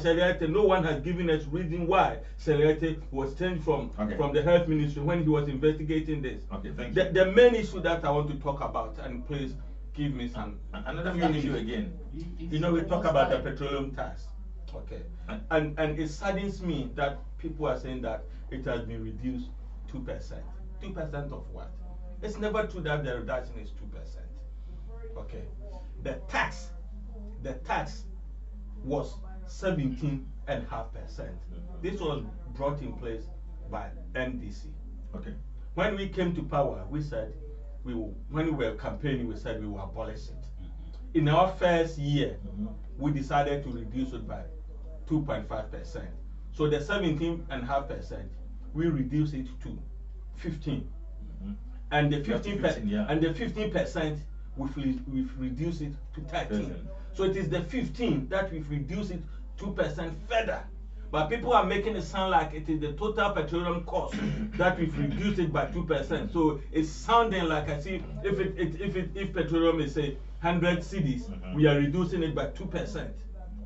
has given us reason why Seriete was changed from the health ministry when he was investigating this. Okay, thank you. The main issue that I want to talk about, and please give me some another few issue again. You know, we talk about the petroleum tax. Okay. And it saddens me that people are saying that it has been reduced 2%. 2% of what? It's never true that the reduction is 2%. Okay. The tax was 17.5%. This was brought in place by NDC. Okay. When we came to power, we said when we were campaigning, we said we will abolish it. In our first year, we decided to reduce it by 2.5%. So the 17.5%, we reduced it to 15. And the 15%, we've reduced it to 13. So it is the 15 that we've reduced it 2% further. But people are making it sound like it is the total petroleum cost that we've reduced it by 2%. So it's sounding like, I see, if petroleum is say 100 cedis, we are reducing it by 2%.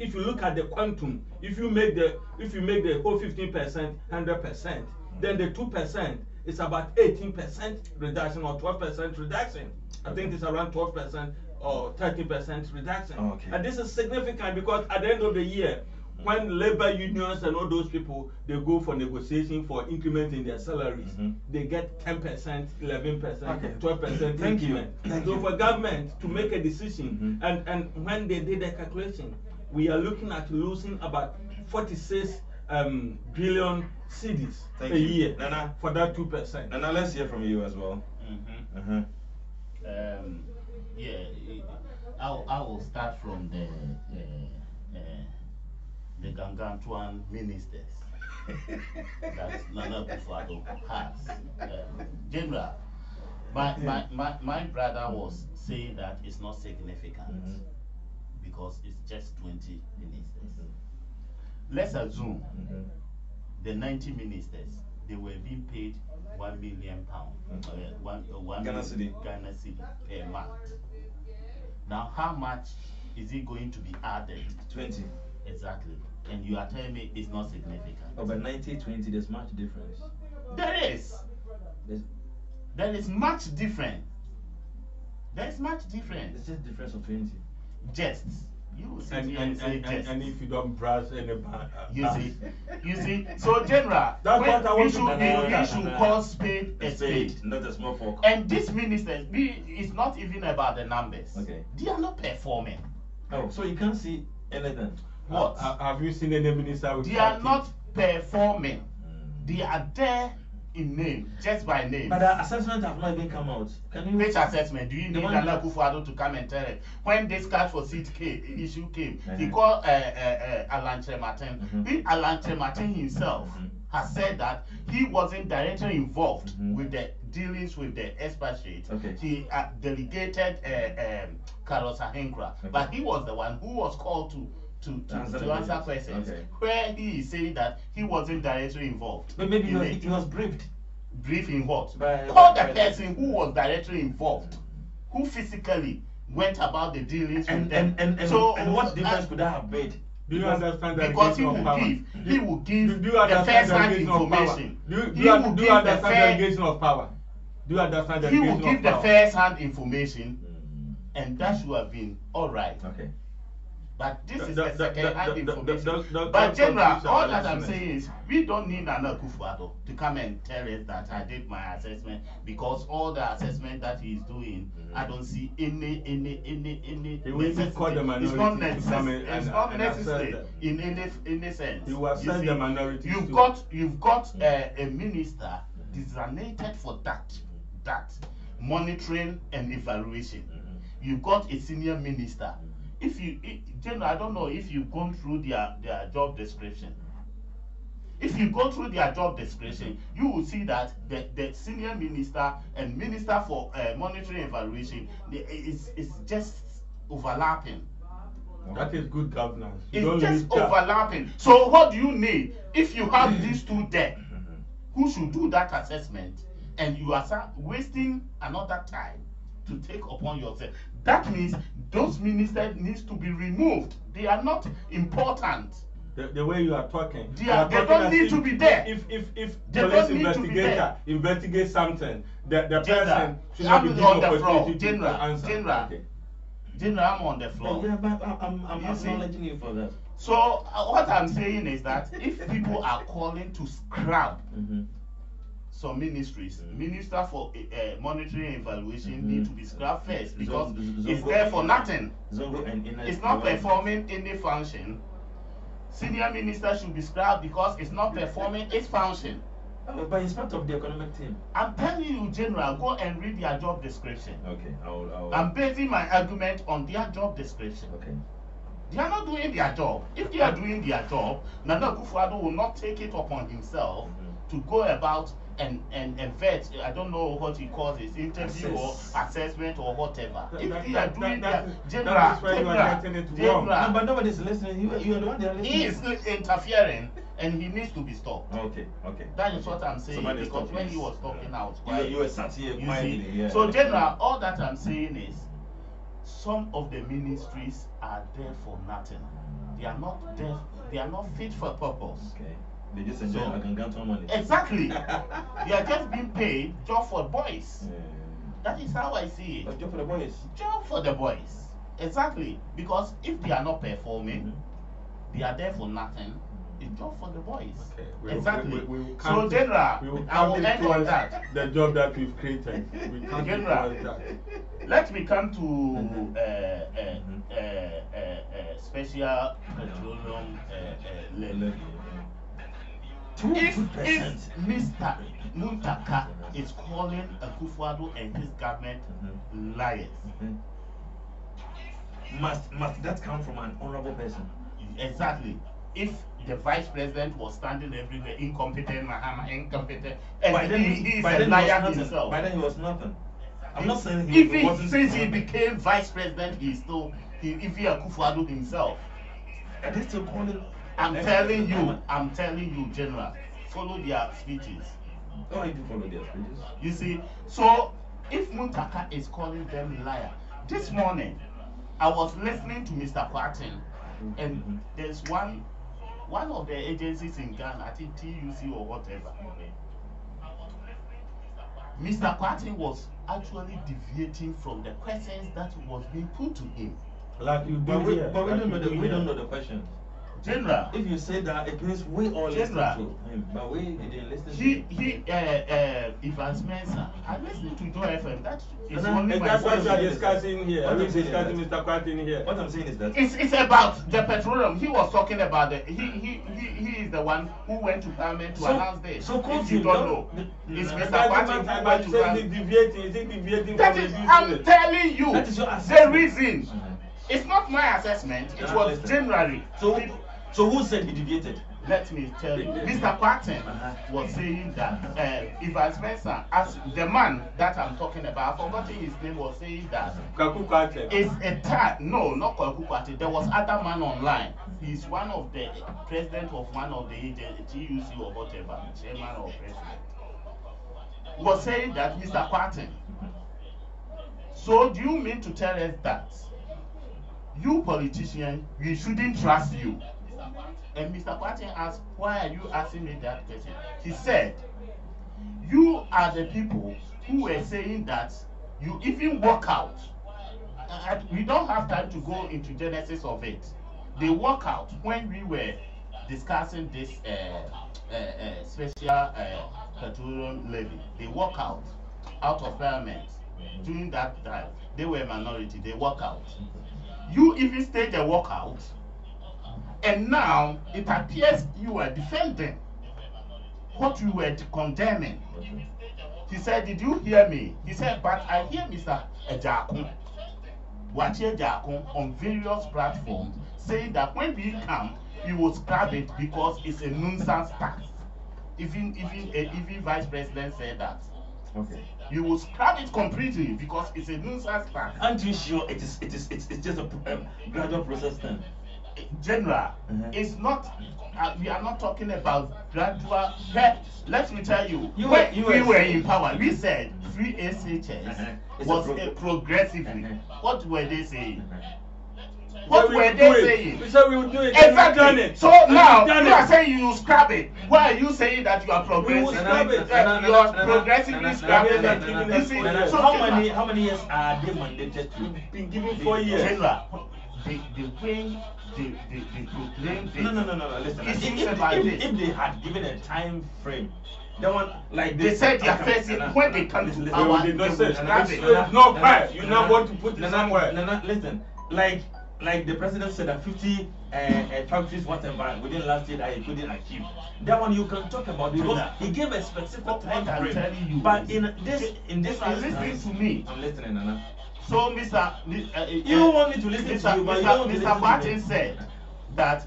If you look at the quantum, if you make the whole 15% 100%, then the 2% is about 18% reduction or 12% reduction. I think it's around 12% or 30% reduction. Okay. And this is significant because at the end of the year, when labor unions and all those people, they go for negotiation for increment in their salaries, they get 10%, 11%, 12% increment. So for government to make a decision, and when they did the calculation, we are looking at losing about 46 billion cedis a year Nana, for that 2%. Nana, let's hear from you as well. I will start from the Gargantuan ministers that Nana Akufo-Addo has. General, my brother was saying that it's not significant because it's just 20 ministers. Let's assume the 90 ministers, they were being paid £1 million, one Ghana cedi per month. Now, how much is it going to be added? 20. Exactly. And you are telling me it's not significant. Oh, but 90-20, there's much difference. There is. There is much different. There is much different. It's just difference of 20. Just. You will see and if you don't brush any you see. So general, we should call spade a spade. Not a small fork. And this minister, it's not even about the numbers. Okay. They are not performing. Oh, so you can't see anything. What? Have you seen any minister with They are not performing. They are there in name, just by name. But the assessment have not even come out. Can you? Which assessment? Do you need Nana Akufo-Addo to come and tell it? When this cash for seat issue came, he called Alan Trematin. Alan Trematin himself has said that he wasn't directly involved with the dealings with the expatriates. He delegated Carlos Ahenkra, but he was the one who was called to answer questions, where he is saying that he wasn't directly involved. But maybe he was briefed. Briefed in what? Call the person who was directly involved, who physically went about the dealings with them. And what difference could that have made? Do you understand that? Because he will give the first-hand information. Do you understand the delegation of power? Do you understand the delegation of power? He will give the first-hand information, and that should have been all right. Okay. But this is the second-hand information. But general, all that I'm saying is, we don't need Nana Akufo-Addo to come and tell us that I did my assessment, because all the assessment that he's doing, I don't see any necessity. It's not necessary. It's not necessary in any sense. He will assess the minority. You've got a minister designated for that monitoring and evaluation. You've got a senior minister. General, I don't know if you've gone through their job description. If you go through their job description, you will see that the senior minister and minister for monitoring and evaluation is just overlapping. That is good governance. It's just overlapping. So what do you need? If you have these two there, who should do that assessment, and you are wasting another time to take upon yourself. That means those ministers needs to be removed. They are not important. The way you are talking, they don't need to be there. If they police don't need to be there. investigate something, the person should I'm not be given on the floor. opportunity to answer. General, I'm on the floor. Yeah, but I'm acknowledging you for that. So what I'm saying is that if people are calling to scrap some ministries, Minister for Monitoring and Evaluation need to be scrapped first, because it's there for nothing. It's not performing any function. Senior minister should be scrapped because it's not performing its function. But it's part of the economic team. I'm telling you, General, go and read their job description. Okay, I'm basing my argument on their job description. Okay. They are not doing their job. If they are doing their job, Nana Akufo-Addo will not take it upon himself to go about and vet, I don't know what he calls it, interview or assessment or whatever. If they are doing their General, no, but nobody's listening. You are the one they are listening. He is interfering and he needs to be stopped. Okay. That is what I'm saying, because when he was talking out, you were sat here quietly. Yeah. So General, all that I'm saying is, some of the ministries are there for nothing. They are not there. They are not fit for purpose. Okay. They just enjoy Aganganton money. Exactly. They are just being paid job for boys. Yeah. That is how I see it. Job for the boys. Job for the boys. Exactly. Because if they are not performing, they are there for nothing. It's job for the boys. Okay. Exactly. So General, I will end on that. The job that we've created. We can't General, let me come to special petroleum levy. If Mr. Muntaka is calling Akufo-Addo and his government liars, must that come from an honorable person? Exactly. If the vice president was standing everywhere, incompetent, incompetent, and he is a liar himself. By then he was nothing. I'm not saying since he became vice president, he's still Akufo-Addo himself. Are they still calling? I'm telling you, General, follow their speeches. Oh, I do follow their speeches. You see, so if Muntaka is calling them liar, this morning I was listening to Mr. Kwarteng, and there's one of the agencies in Ghana, I think TUC or whatever. Mr. Kwarteng was actually deviating from the questions that was being put to him. Like you do here. But we don't know the questions. General, if you say that, it means we all listen to him, but we didn't listen to him. Evans Mensah, I listened to Joy FM. That is only that's what we are discussing here. We're discussing Mr. Kwarteng here. What I'm saying is that it's about the petroleum. He was talking about he is the one who went to Parliament to announce this. So if you don't know, it's Mr. Kwarteng who went to Parliament. That is, I'm telling you, that is your the reason. It's not my assessment. It was January. So who said he deviated? Let me tell you. Mr. Kwarteng was saying that Evans Mensah, as the man that I'm talking about, I've forgotten his name, was saying that it's a tie. No, not Kwaku Kwarteng. There was other man online. He's one of the president of one of the TUC or whatever, chairman or president. Was saying that Mr. Kwarteng. So do you mean to tell us that you politicians, we shouldn't trust you? And Mr. Kwarteng asked, why are you asking me that question? He said, you are the people who were saying that you even walk out. We don't have time to go into genesis of it. They walk out when we were discussing this special petroleum levy. They walk out of Parliament. During that time, they were a minority. They walk out. You even staged a walkout, and now it appears you are defending what you were condemning. He said, did you hear me? He said, but I hear Mr. Ejakun, Wachie Ejakun, on various platforms saying that when we come, we will scrap it because it's a nuisance tax. Even Vice President said that. Okay. You will scrap it completely because it's a nuisance tax. Aren't you sure it's just a gradual process then? General, it's not. We are not talking about gradual. Let me tell you, when we were in power, we said free SHS was a progressively. What were they saying? What were they saying? We said we would do it. Exactly. It. So now you are saying you scrap it. Why are you saying that you are progressive? We will scrap it. You are progressively scrapping it. You see, so how many years are they mandated to? We've been given 4 years. General, the way they proclaim this. No. Listen. If they had given a time frame, that one like they said their first when they come to power, they will scrap it. No, quiet. You now want to put it somewhere. Listen, like the president said that 50 factories whatever within last year that he couldn't achieve. That one you can talk about because he gave a specific time frame. But in this listen to me. I'm listening, Nana. So Mr. You want me to listen to you, but Mr. Martin said that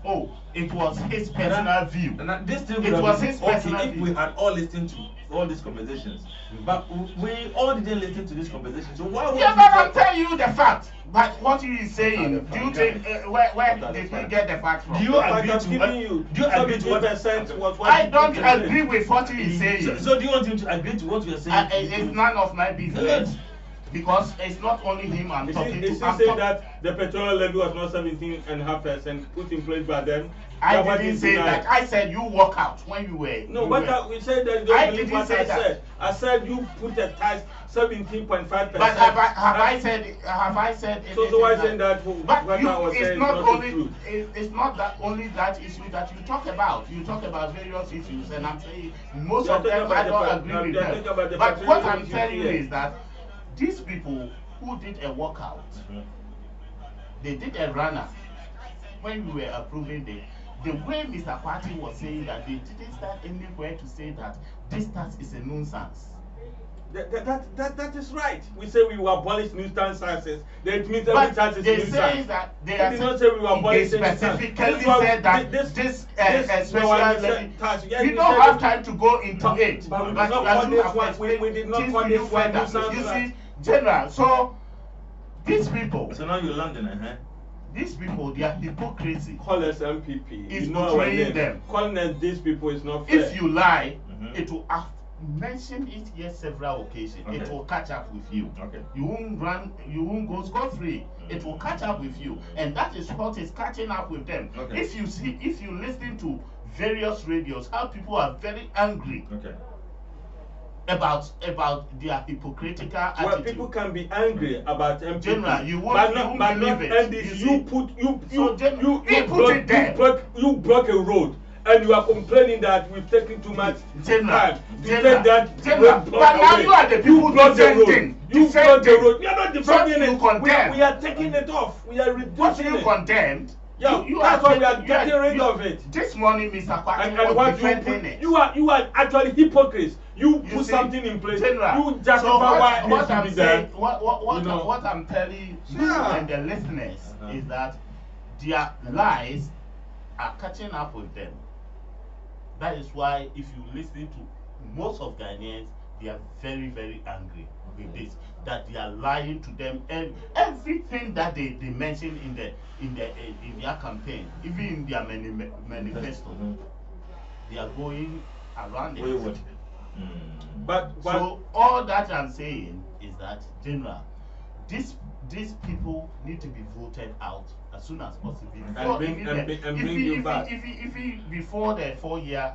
it was his personal view. This thing it was his personal view. If we had all listened to all these conversations, but we all didn't listen to this conversation. So why would but I'm telling you the fact. But what he is saying, do you think where did he get the fact from? Do you agree to what I said? I don't agree with what he is saying. So do you want him to agree to what we are saying? It's none of my business. Because it's not only him I'm talking to. Is he saying that the petroleum levy was not 17.5% put in place by them? I didn't say that. I said you walk out when you were. No, we said that you don't believe what I said. I said you put a tax 17.5%. But have I said? So why saying that? But it's not only. It's not that only that issue that you talk about. You talk about various issues, and I'm saying most of them I don't agree with them. But what I'm telling you is that these people who did a walkout, they did a runner when we were approving the way Mr. Kwati was saying that they didn't start anywhere to say that this tax is a nuisance. That is right. We say we will abolish nuisance taxes. That means every tax is nuisance. Say that they did not say we will abolish they specifically said that this special levy tax. We don't have time to go into it. But we did not call this one nuisance. You see, General, so these people. So now you're London, These people, their hypocrisy. Call us MPP. Is betraying them. Calling us these people is not fair. If you lie, it will mention it here several occasions. Okay. It will catch up with you. Okay. You won't go scot-free. It will catch up with you, and that is what is catching up with them. Okay. If you listen to various radios, how people are very angry. Okay. About their hypocritical attitude. Well, people can be angry about MPP. General, you won't believe it. You broke a road, and you are complaining that we've taken too much time. But now you are the people defending. You broke the road. We are not defending it. We are taking it off. We are reducing it. What you condemned? Yeah, that's why we are getting rid of it. This morning, Mr. Kwati was defending it. You are actually hypocrites. You put something in place. General, you justify why it should be there. What I'm telling you and the listeners is that their lies are catching up with them. That is why if you listen to most of Ghanaians, they are very, very angry with this. That they are lying to them, and everything that they mention in their campaign, even in their manifesto, they are going around it. But so all that I'm saying is that, General, these people need to be voted out as soon as possible. Before the 4-year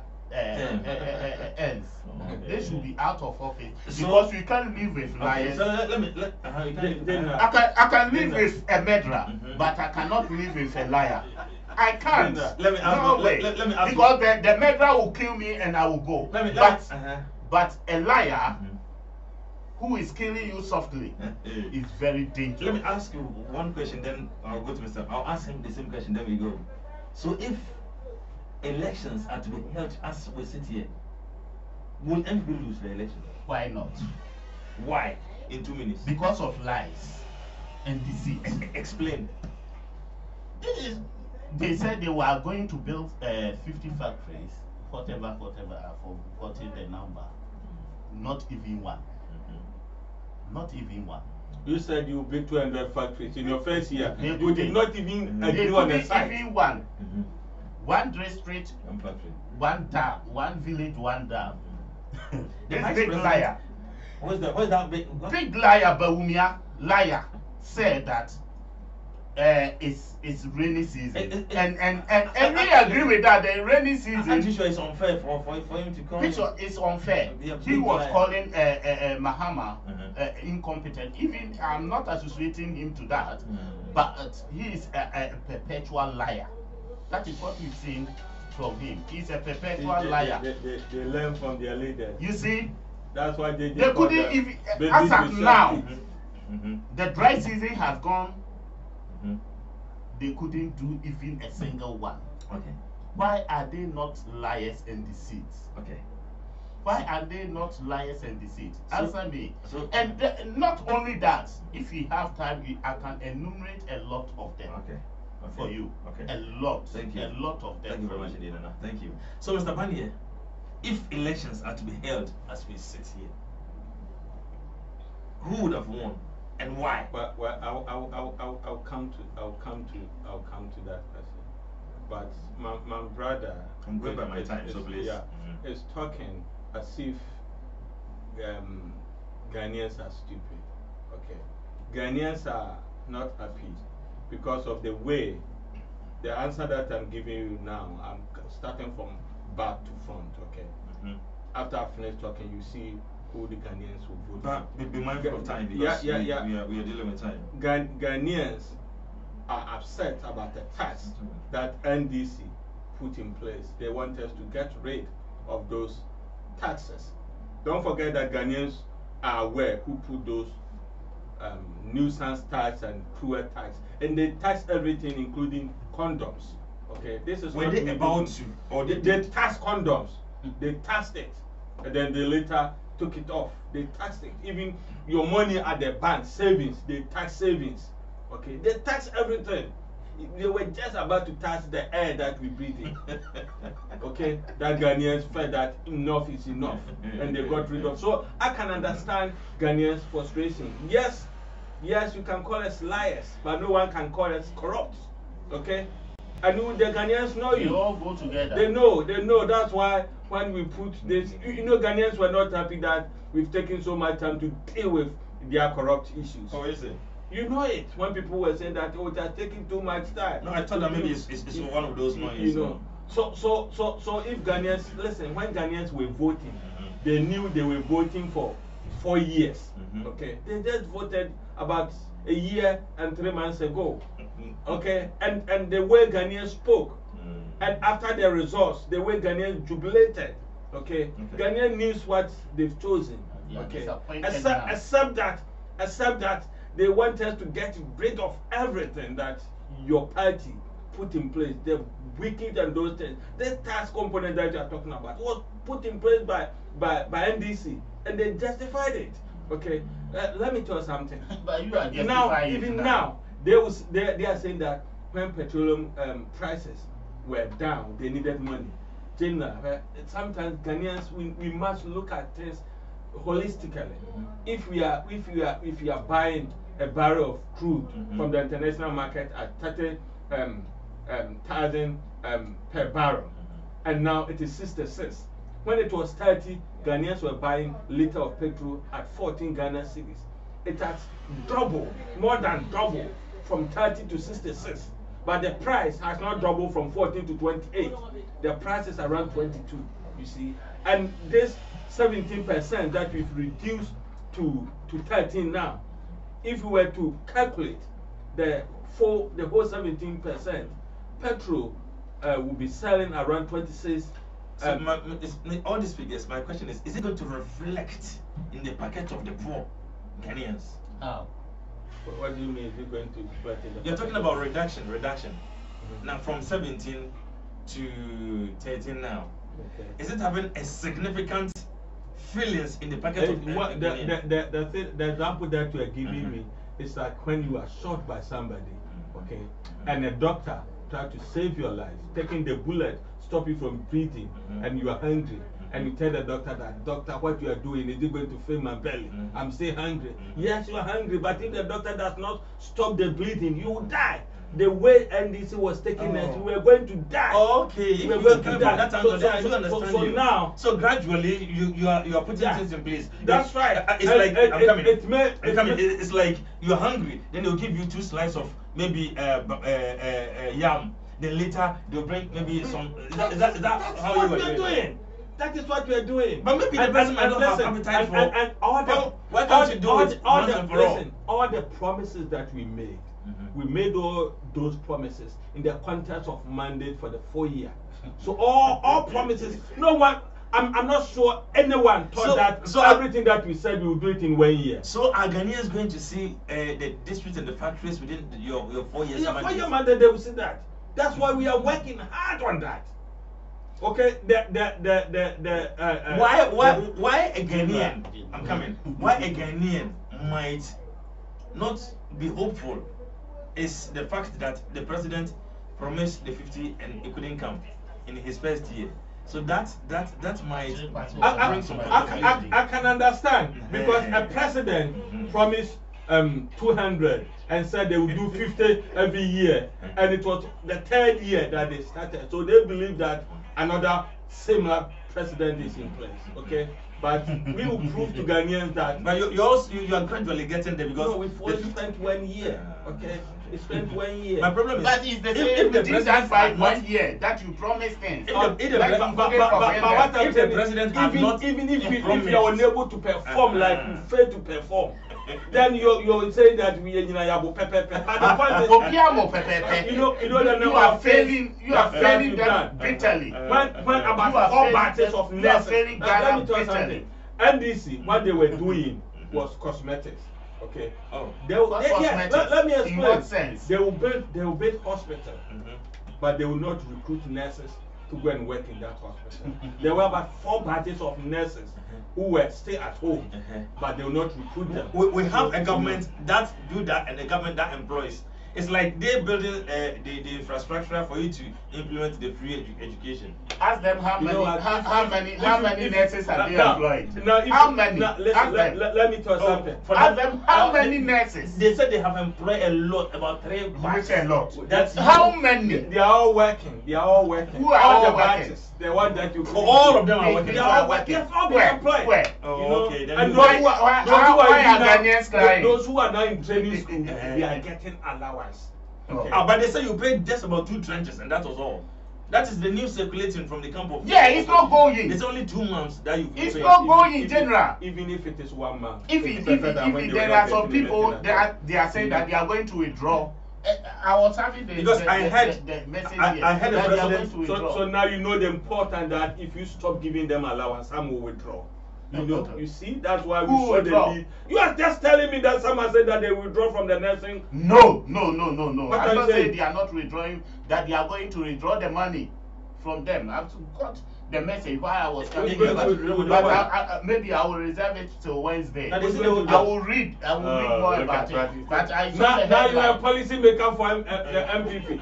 ends, they should be out of office because we can't live with liars. So I can live with a murderer, but I cannot live with a liar. I can't. Let me ask because the murderer will kill me and I will go. But a liar who is killing you softly is very dangerous. Let me ask you one question, then I'll go to Mr. I'll ask him the same question, then we go. So if elections are to be held as we sit here, will MPP lose the election? Why not? Why? In 2 minutes. Because of lies and deceit. Explain. They said they were going to build 50 factories, whatever, for quoting the number. Not even one. Not even one. You said you built 200 factories in your first year. They You did not even agree on a site. Even one. One district, One factory. one dam, one village, one dam. The This vice big president- liar. What's that big? What? Big liar, Bawumia, liar, said that it's rainy season. And we agree with that. The rainy I'm season, sure it's unfair for him to come. which is unfair. Yeah, He big was liar. calling Mahama Mhm. incompetent. Even I'm not associating him to that, but he is a perpetual liar. That is what we've seen from him. He's a perpetual liar. They learn from their leaders. You see, That's why they they call couldn't them even, baby as at to now, sell it. the dry season has gone, Mhm. they couldn't do even a single one. Okay. Why are they not liars and deceits? Okay. Why are they not liars and deceits? So- Answer me. so- And not only that, if we have time, I can enumerate a lot of them Okay. for you. Okay. A lot. Thank you. A lot of them. Thank you very for much, you. Adinana. Thank you. So, Mr. Banye, if elections are to be held as we sit here, who would have won and why? Well, I'll come to that question. But my brother, I'm going by my time, so please. Yeah, Mhm. is talking as if Ghanaians are stupid. Okay, Ghanaians are not happy because of the way. The answer that I'm giving you now, I'm starting from back to front. Okay. Mhm. After I finish talking, you see who the Ghanaians will vote for. But be mindful of time because Yeah. we are dealing with time. Ghanaians are upset about the tax that NDC put in place. They want us to get rid of those taxes. Don't forget that Ghanaians are aware who put those nuisance tax and cruel tax, and they tax everything, including condoms. Okay, this is Were not they new about business. to, or They tax condoms. They taxed it, and then they later took it off. They taxed it. Even your money at the bank, savings, they tax savings. Okay, they tax everything. They were just about to tax the air that we breathe in. Okay, that Ghanaians felt that enough is enough, and they got rid of. So I can understand Ghanaians' frustration. Yes, you can call us liars, but no one can call us corrupt. Okay, and the Ghanaians know We you. all go together. They know. That's why when we put this, Ghanaians were not happy that we've taken so much time to deal with their corrupt issues. Oh, is it? You know it. When people were saying that, oh, it has taken too much time. No, I thought that maybe it's one of those noise. You know. So if Ghanaians, listen, when Ghanaians were voting, they knew they were voting for 4 years. Okay, they just voted about a year and 3 months ago. Okay, and the way Ghanaians spoke, and after the results, the way Ghanaians jubilated. Okay, Ghanaians knew what they've chosen. Yeah, Okay, disappointed except that they want us to get rid of everything that your party put in place. The wicked and those things. The tax component that you are talking about was put in place by NDC, and they justified it. Okay, let me tell you something. But you are Now, justifying even it now, they are saying that when petroleum prices were down, they needed money. Sometimes Ghanaians we must look at things holistically. If we are buying a barrel of crude from the international market at 30,000 per barrel, and now it is 66. When it was 30, Ghanaians were buying liter of petrol at 14 Ghana cedis. It has doubled, more than doubled, from 30 to 66. But the price has not doubled from 14 to 28. The price is around 22, you see. And this 17% that we've reduced to 13 now, if we were to calculate the whole 17%, petrol will be selling around 26. So all these figures, my question is it going to reflect in the pocket of the poor Ghanaians? How? What do you mean? Is it going to reflect in the You're pocket? talking about reduction. Now from 17 to 13 now. Okay. Is it having a significant feelings in the pocket of Ghanaians? The example that you are giving me is like when you are shot by somebody, okay, and a doctor tried to save your life, taking the bullet, stop you from breathing, and you are hungry, and you tell the doctor that, doctor, what you are doing, is it going to fill my belly? I'm still hungry. Yes, you are hungry, but if the doctor does not stop the bleeding, you will die. The way NDC was taking us, we were going to die. Okay, we were going to die. That I do understand so you. Now, so gradually you are putting things in place. That's right. It's like I'm coming. It's like you're hungry, then they'll give you 2 slices of maybe yam. Then later they'll bring maybe some. Is that how you are doing? That is what we are doing. But maybe the person might not have appetite for. And all the why can't you do it once and for all? All the promises that we made. We made all those promises in the context of mandate for the 4 year. So all promises. No one. I'm not sure anyone thought that everything that we said we will do it in 1 year. So are Ghanaians going to see the districts and the factories within your 4 years? Yeah, 4 year mandate, they will see that. That's why we are working hard on that. Okay, why a Ghanaian? I'm coming. Why a Ghanaian might not be hopeful is the fact that the president promised the 50 and it couldn't come in his first year. So that might bring some I can understand because a president promised 200 and said they will do 50 every year, and it was the 3rd year that they started. So they believe that another similar president is in place. Okay. But we will prove to Ghanaians that. But you are gradually getting there because we've only spent 1 year. Okay, we spent 1 year. My problem is that is the same. If the president by 1 year that you promised things. But the president has not even if you are unable to perform like you fail to perform, then you're saying that we you are failing. You are failing them bitterly. When about 4 batches of nurses. Let me tell you something. NDC, what they were doing was cosmetics. Okay. Oh. Let me explain. In what sense? They will build hospital, but they will not recruit nurses to go and work in that hospital. There were about 4 batches of nurses who were stay at home, but they will not recruit them. We have a government that do that and a government that employs. It's like they're building the infrastructure for you to implement the free education. Ask them how many nurses are they employed? Now, how many? Let me tell you something. Ask them how many nurses? They said they have employed a lot, about 3 batches. Which a lot? That's how many? They are all working. They are all working. Who are all the working? Batches, the one that you. All of them are working. They are all working. They have all been employed. Where? Oh, okay. Then and why are Ghanaians crying? Those who are now in training school, they are getting allowance. Okay. But they say you paid just about 2 trenches and that was all. That is the news circulating from the camp of. Yeah, it's not going. It's only 2 months that you. It's not going, General. Even if it is 1 month. If there are some people that they are saying that they are going to withdraw. I was having the message here. I heard the president. So now you know the importance that if you stop giving them allowance, some will withdraw. You see, that's why we saw the need. You are just telling me that someone said that they withdraw from the nursing. No. I'm not saying they are not withdrawing, that they are going to withdraw the money from them. I've got the message while I was coming here, but maybe I will reserve it till Wednesday. I will read more about it. But now you are a policy maker for the MPP.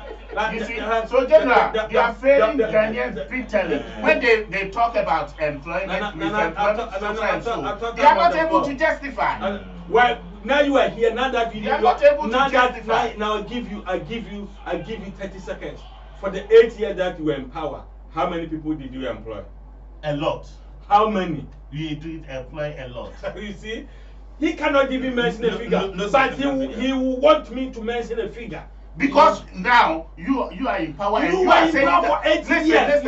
You see, so General, they are failing Ghanaians bitterly when they talk about employment, they are not able to justify. Well, now you are here. Now that you are not able to justify. Now I give you 30 seconds for the 8 years that you were in power. How many people did you employ? A lot. How many? We did employ a lot. You see, he cannot even mention a figure, but he will want me to mention a figure. Because now you are in power and you are saying that.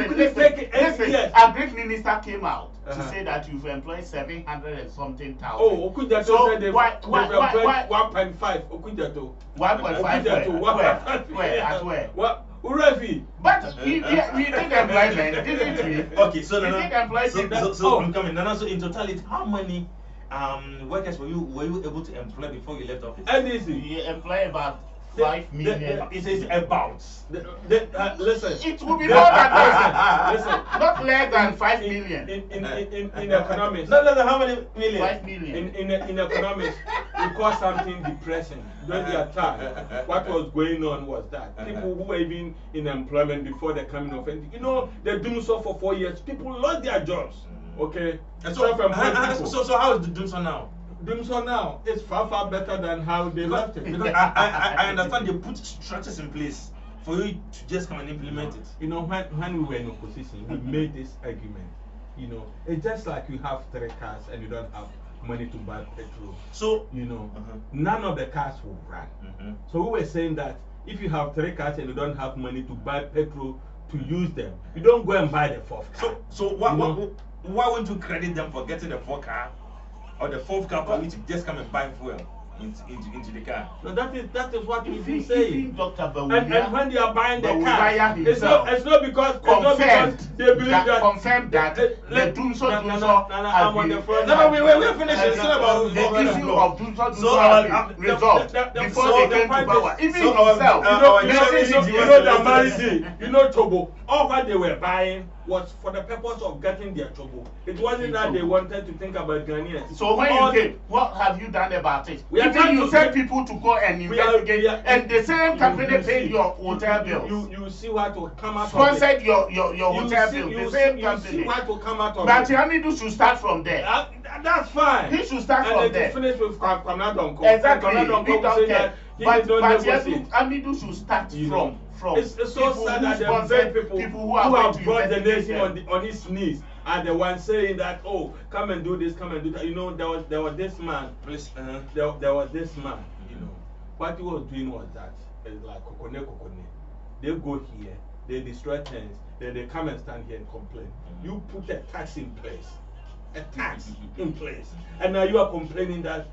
Listen. A great minister came out to say that you've employed 700 and something thousand. Oh, Okujato said they've employed 1.5. Okujato. 1.5. Where? At where? What? Urefi. But we did employment, didn't we? Okay, so we did employ so I'm coming. Nana, so in totality, how many workers were you able to employ before you left office? NDC. We employ about 5 million. It says about. Listen. It will be more than that. Listen. Not less than 5 million. In economics. Not less than how many million? 5 million. In economics, we call something depression. During their time, what was going on was that people who were even in employment before the coming of anything, you know, they're doing so for 4 years. People lost their jobs. Okay. And so how is the Dumso now? Dumso now is far better than how they left it. Because I understand they put structures in place for you to just come and implement it. You know, when we were in opposition, we made this argument. You know, it's just like you have 3 cars and you don't have money to buy petrol. So, you know, none of the cars will run. So we were saying that if you have 3 cars and you don't have money to buy petrol to use them, you don't go and buy the 4th car. So why won't you credit them for getting the 4th car or the 4th car for you to just come and buy fuel into the car? No, that is what we've been saying. Dr. And when they are buying the car, himself it's not because they believe that. Confirm that the Dumso I'm on the front. No, we're finished. It's not about the issue of Dumso has been resolved before they came to power. Even himself, you know the Marity, you know Togo, all what they were buying was for the purpose of getting their Togo. It wasn't that they wanted to think about Ghanaians. So when you came, what have you done about it? Even you sent people to go and investigate, and the same company paid your hotel bills. You see what will come out sponsored of it. your hotel bill. The same company. You see what will come out of but it. But Hamidu should start from there. That's fine. He should start from there. And finish with Kwamina Donko. Exactly. We don't care. But Hamidu should start from. It's so sad that the people who have brought the nation on his knees are the ones saying that, oh, come and do this, come and do that. You know, there was this man. There was this man. You know, what he was doing was that it's like kokone. They go here, they destroy things, then they come and stand here and complain. You put a tax in place, and now you are complaining that.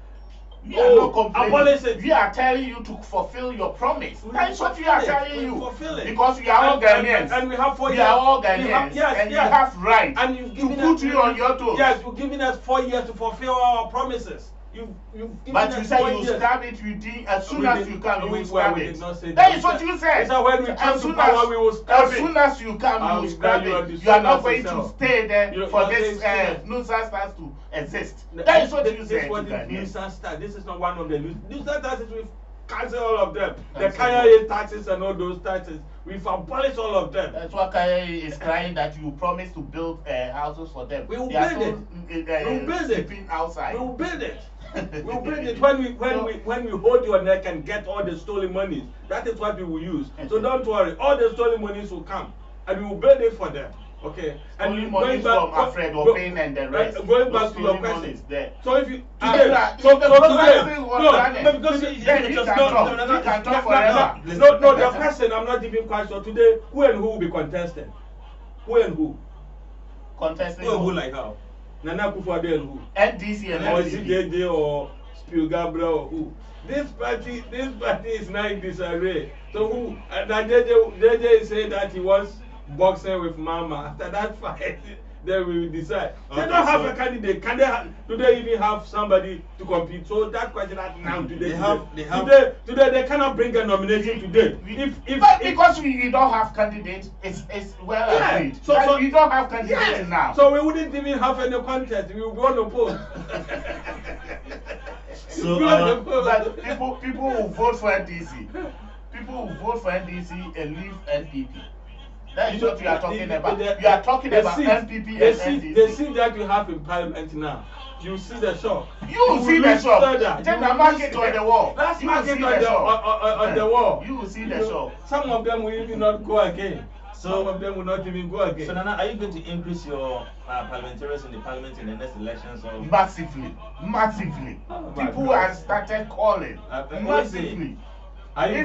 We are not complaining. We are telling you to fulfill your promise. That's what we are telling you. Because we are all Ghanaians. And we have 4 years. We are all Ghanaians. And you have right to put you on your toes. Yes, you're giving us 4 years to fulfill our promises. But you said you stab it within, as soon as you come, you will stab it. That That is what you said. So when we come to power, we will stab it. As soon as you come, you will stab it. You are not going to stay there for this nuisance tax to exist. That is what you said. This is not one of the nuisance taxes. We've cancelled all of them. The Kaya taxes and all those taxes. We've abolished all of them. That's why Kaya is crying that you promised to build houses for them. We will build it. We will build it. Outside. We will build it. We'll build it when we hold your neck and get all the stolen monies. That is what we will use. So don't worry, all the stolen monies will come, and we will build it for them. Okay. And you going back from Alfred Opin and the rest. Going back to your question. So if you today, no, the question I'm not even quite sure today. Who and who will be contesting? Who and who? Contesting who like how? Nana Akufo-Addo and who? NDC and or CJJ or Spielgabra or who? This party is now in disarray. So who? Now JJ is saying that he wants boxing with Mama. After that fight, then we will decide. They don't have a candidate. Do they even have somebody to compete? So that question now today. Today they cannot bring a nomination today. Because we don't have candidates, it's well agreed. So we don't have candidates now. So we wouldn't even have any contest. We would go on the poll. But people will vote for NDC. People will vote for NDC and leave NPP. That is what we are talking about. We are talking about NPP and NDC. The seat that you have in Parliament now, you see the shock. You will see the shock. Take the market on the wall. That's market on the wall. You will see the shock. Some of them will even not go again. Some of them will not even go again. So Nana, are you going to increase your parliamentarians in the parliament in the next elections? Or? Massively. People have started calling. Massively. If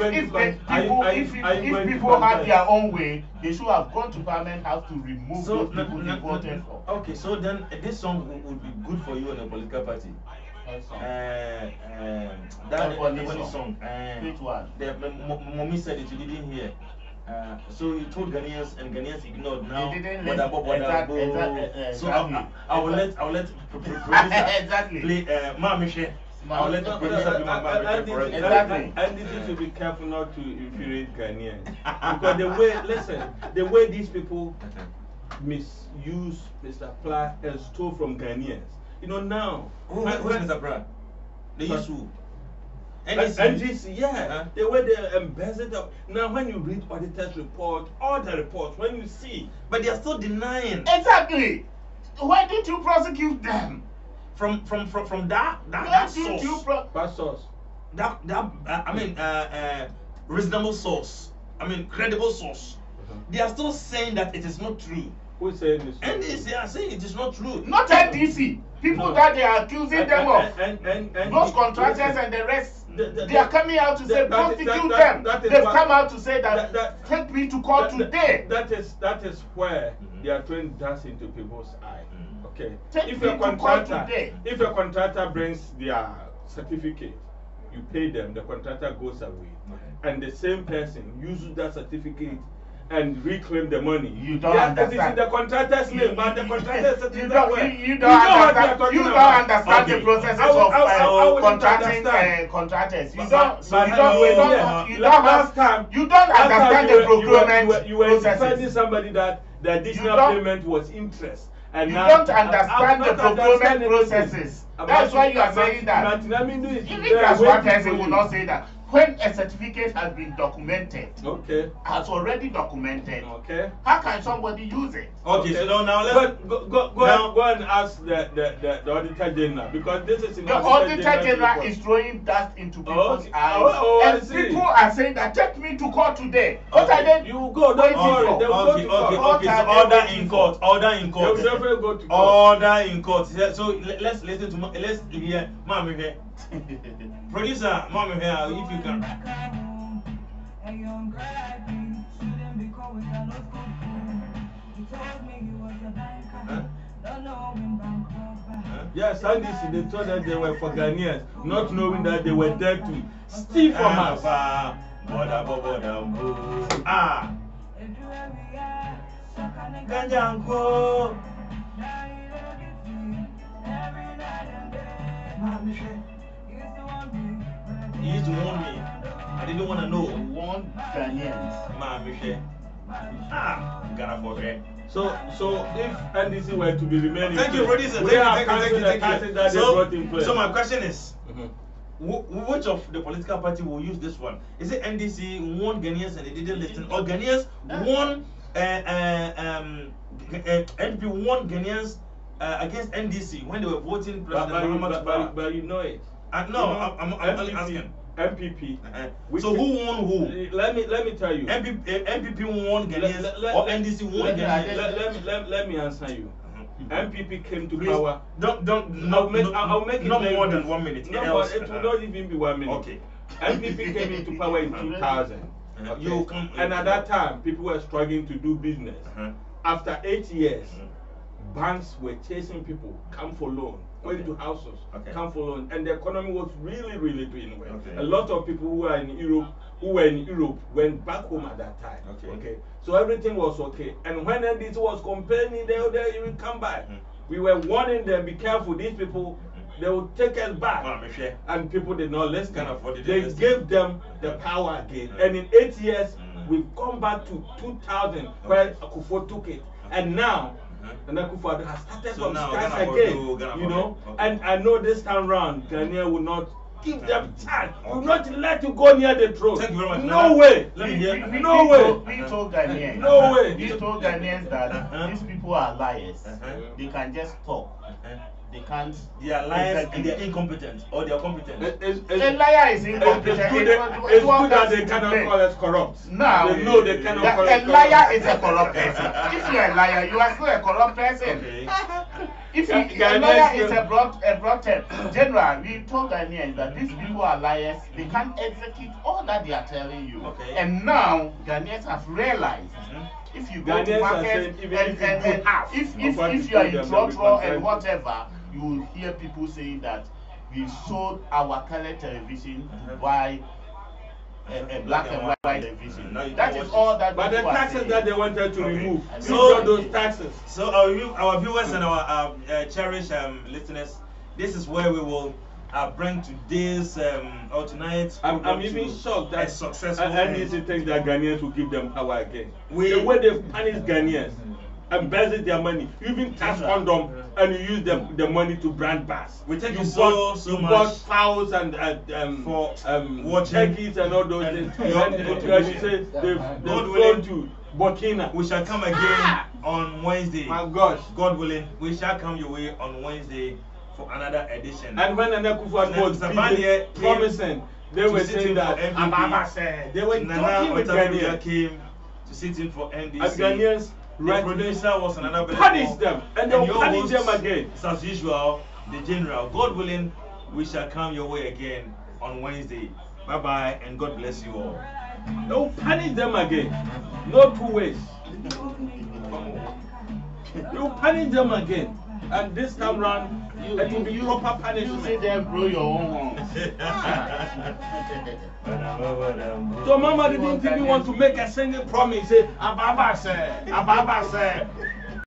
people had their own way, they should have gone to Parliament House to remove those people they voted for. Okay, so then this song would be good for you in a political party. That funny song. Which one? Mommy said it, you didn't hear. So you told Ghanaians and Ghanaians ignored. Now they didn't listen. So I will let producer exactly play Mamishe. I'll let you finish up my man before it. Exactly. And this should be careful not to infuriate Ghanaians. Because the way, listen, the way these people misuse Mr. Pla and stole from Ghanaians. You know now. Who's Mr. Pla? They use who? NGC, yeah. The way they embezzled up. Now when you read auditors' report, all the reports, when you see, But they are still denying. Exactly. Why didn't you prosecute them? From that Why didn't you source. what source? Reasonable source. Credible source. They are still saying that it is not true. Who's saying this? And they are saying it is not true. Not NDC. People that they are accusing them of. And Those contractors and the rest, they are coming out to say that- prosecute that- them. that is They've what- come out to say that, that- take me to court today. That is where they are throwing dust into people's eye. Okay. Take If me a to court contractor, today. if a contractor brings their certificate, you pay them, the contractor goes away, and the same person uses that certificate and reclaim the money. You don't It is in understand. the contractor's name, but the contractor's You certificate. don't understand the Okay. processes I of would contracting understand. contractors. You But- don't. but- You don't. You don't. yeah. You don't Last time- have. You don't Last time understand the procurement you were defending processes. somebody that the additional don't- payment was interest. And You now, don't I'm understand not the procurement understanding processes. anything. That's why you are But saying that. Tinaminu is Even there as waiting one person for will you. not say that. When a certificate has been documented, Okay. has already documented, Okay. how can somebody use it? Okay, so now let's. But go Now- and ask the auditor general, because this is in The auditor General's general report. is throwing dust into people's Okay. eyes, I and see. people are saying that take me to court today. What are they? You go, don't waiting worry. for? They will go Okay, to court. okay. So order in court. Order in They court. will definitely go to court. Order in court. So let's listen to. Let's hear. Mama here. Producer, Mama here. If you can. Yes, and this they told that they were for Ghanaians, not knowing that they were there to steal from us. Ah. Ganjanko. He used to warn me. I didn't want to know. One Ghanaians. Mama, ah, Ghana for sure. So if NDC were to be remaining, Thank you, producer. we Thank have you, cancelled the taxes that they brought in place. So my question is, Mhm. which of the political party will use this one? Is it NDC won Ghanaians and they didn't listen, or Ghanaians won NP won Ghanaians against NDC when they were voting President Muhammad Buhari? But you know it. No, You know, I'm only asking. MPP. which So is- who won who? Let me tell you. MPP won Ghanaians or NDC won Ghanaians? Let me answer you. MPP came to Please, power. I'll make it not very more than brief. 1 minute. No, else, but it will not even be 1 minute. Okay. MPP came into power in 2000. Okay? You come- And at that time, people were struggling to do business. After 8 years, banks were chasing people, come for loan, going to houses, Okay. come for loan, and the economy was really, really doing well. Okay. A lot of people who were in Europe went back home at that time. Okay. So everything was okay. And when NDC was complaining, they will come back. We were warning them, be careful, these people, they will take us back. And people did not listen. Can't afford it, They listen. gave them the power again. And in 8 years, we've come back to 2000 where Akufo took it. And now, and Akufo has started So from now scratch Ghana for again. you, Ghana You for know, me. Okay. and I know this time round, Ghanaian will not give them chance. Will not let you go near the throne. Thank you very much. No way. Let me hear. No way. We told Ghanaians. No way. We told Ghanaians that these people are liars. Uh-huh. They can just talk. They can't. They are liars and execute. they are incompetent, or they are competent. A liar is incompetent. It's good It won't that they come cannot into call play. us corrupt. Now, They know they cannot call us a corrupt. liar is a corrupt person. If you're a liar, you are still a corrupt person. Okay. If Yeah, a Ghanaians liar is still- a broad term. General, we told Ghanaians that these people are liars. They can't execute all that they are telling you. Okay. And now Ghanaians have realized. If you go to Ghanaians are market saying even if you do half if of what if you you are told in them, they'll be Trotro content. and whatever, you will hear people saying that we sold our color television to buy a black and white television. Now you That can is watch all it. that. But the people are taxes saying. that they wanted to Okay. remove, So- so those taxes. So our viewers and our cherished listeners, this is where we will bring today's or tonight's I'm program even to shocked a that successful NDC thinks that Ghanaians will give them power again. We- The way they've punished Ghanaians, embezzled their money, you even tax condom and you use the money to brand bars. We thank you bought, so you much bought fowls and for watching turkeys and all those and things. your And you contribution. say they've God flown willing, to Burkina. we shall come again on Wednesday. My gosh. God willing, we shall come your way on Wednesday for another edition. And when Nana Akufo-Addo was Mr. busy Barnier came promising, they to were sit saying in that for MVP. Ababa said they were Nana talking with Otafuja Ghanaians. came to sit in for NDC. And Ghanaians The right producer was another punish them, and they'll your punish host, them again. As usual, the general. God willing, we shall come your way again on Wednesday. Bye bye, and God bless you all. They'll punish them again. No two ways. You'll punish them again. And this time round, it will be proper You say punishment. them blow your own horn. So Mama didn't even want to make a single promise. Say, Ababa said.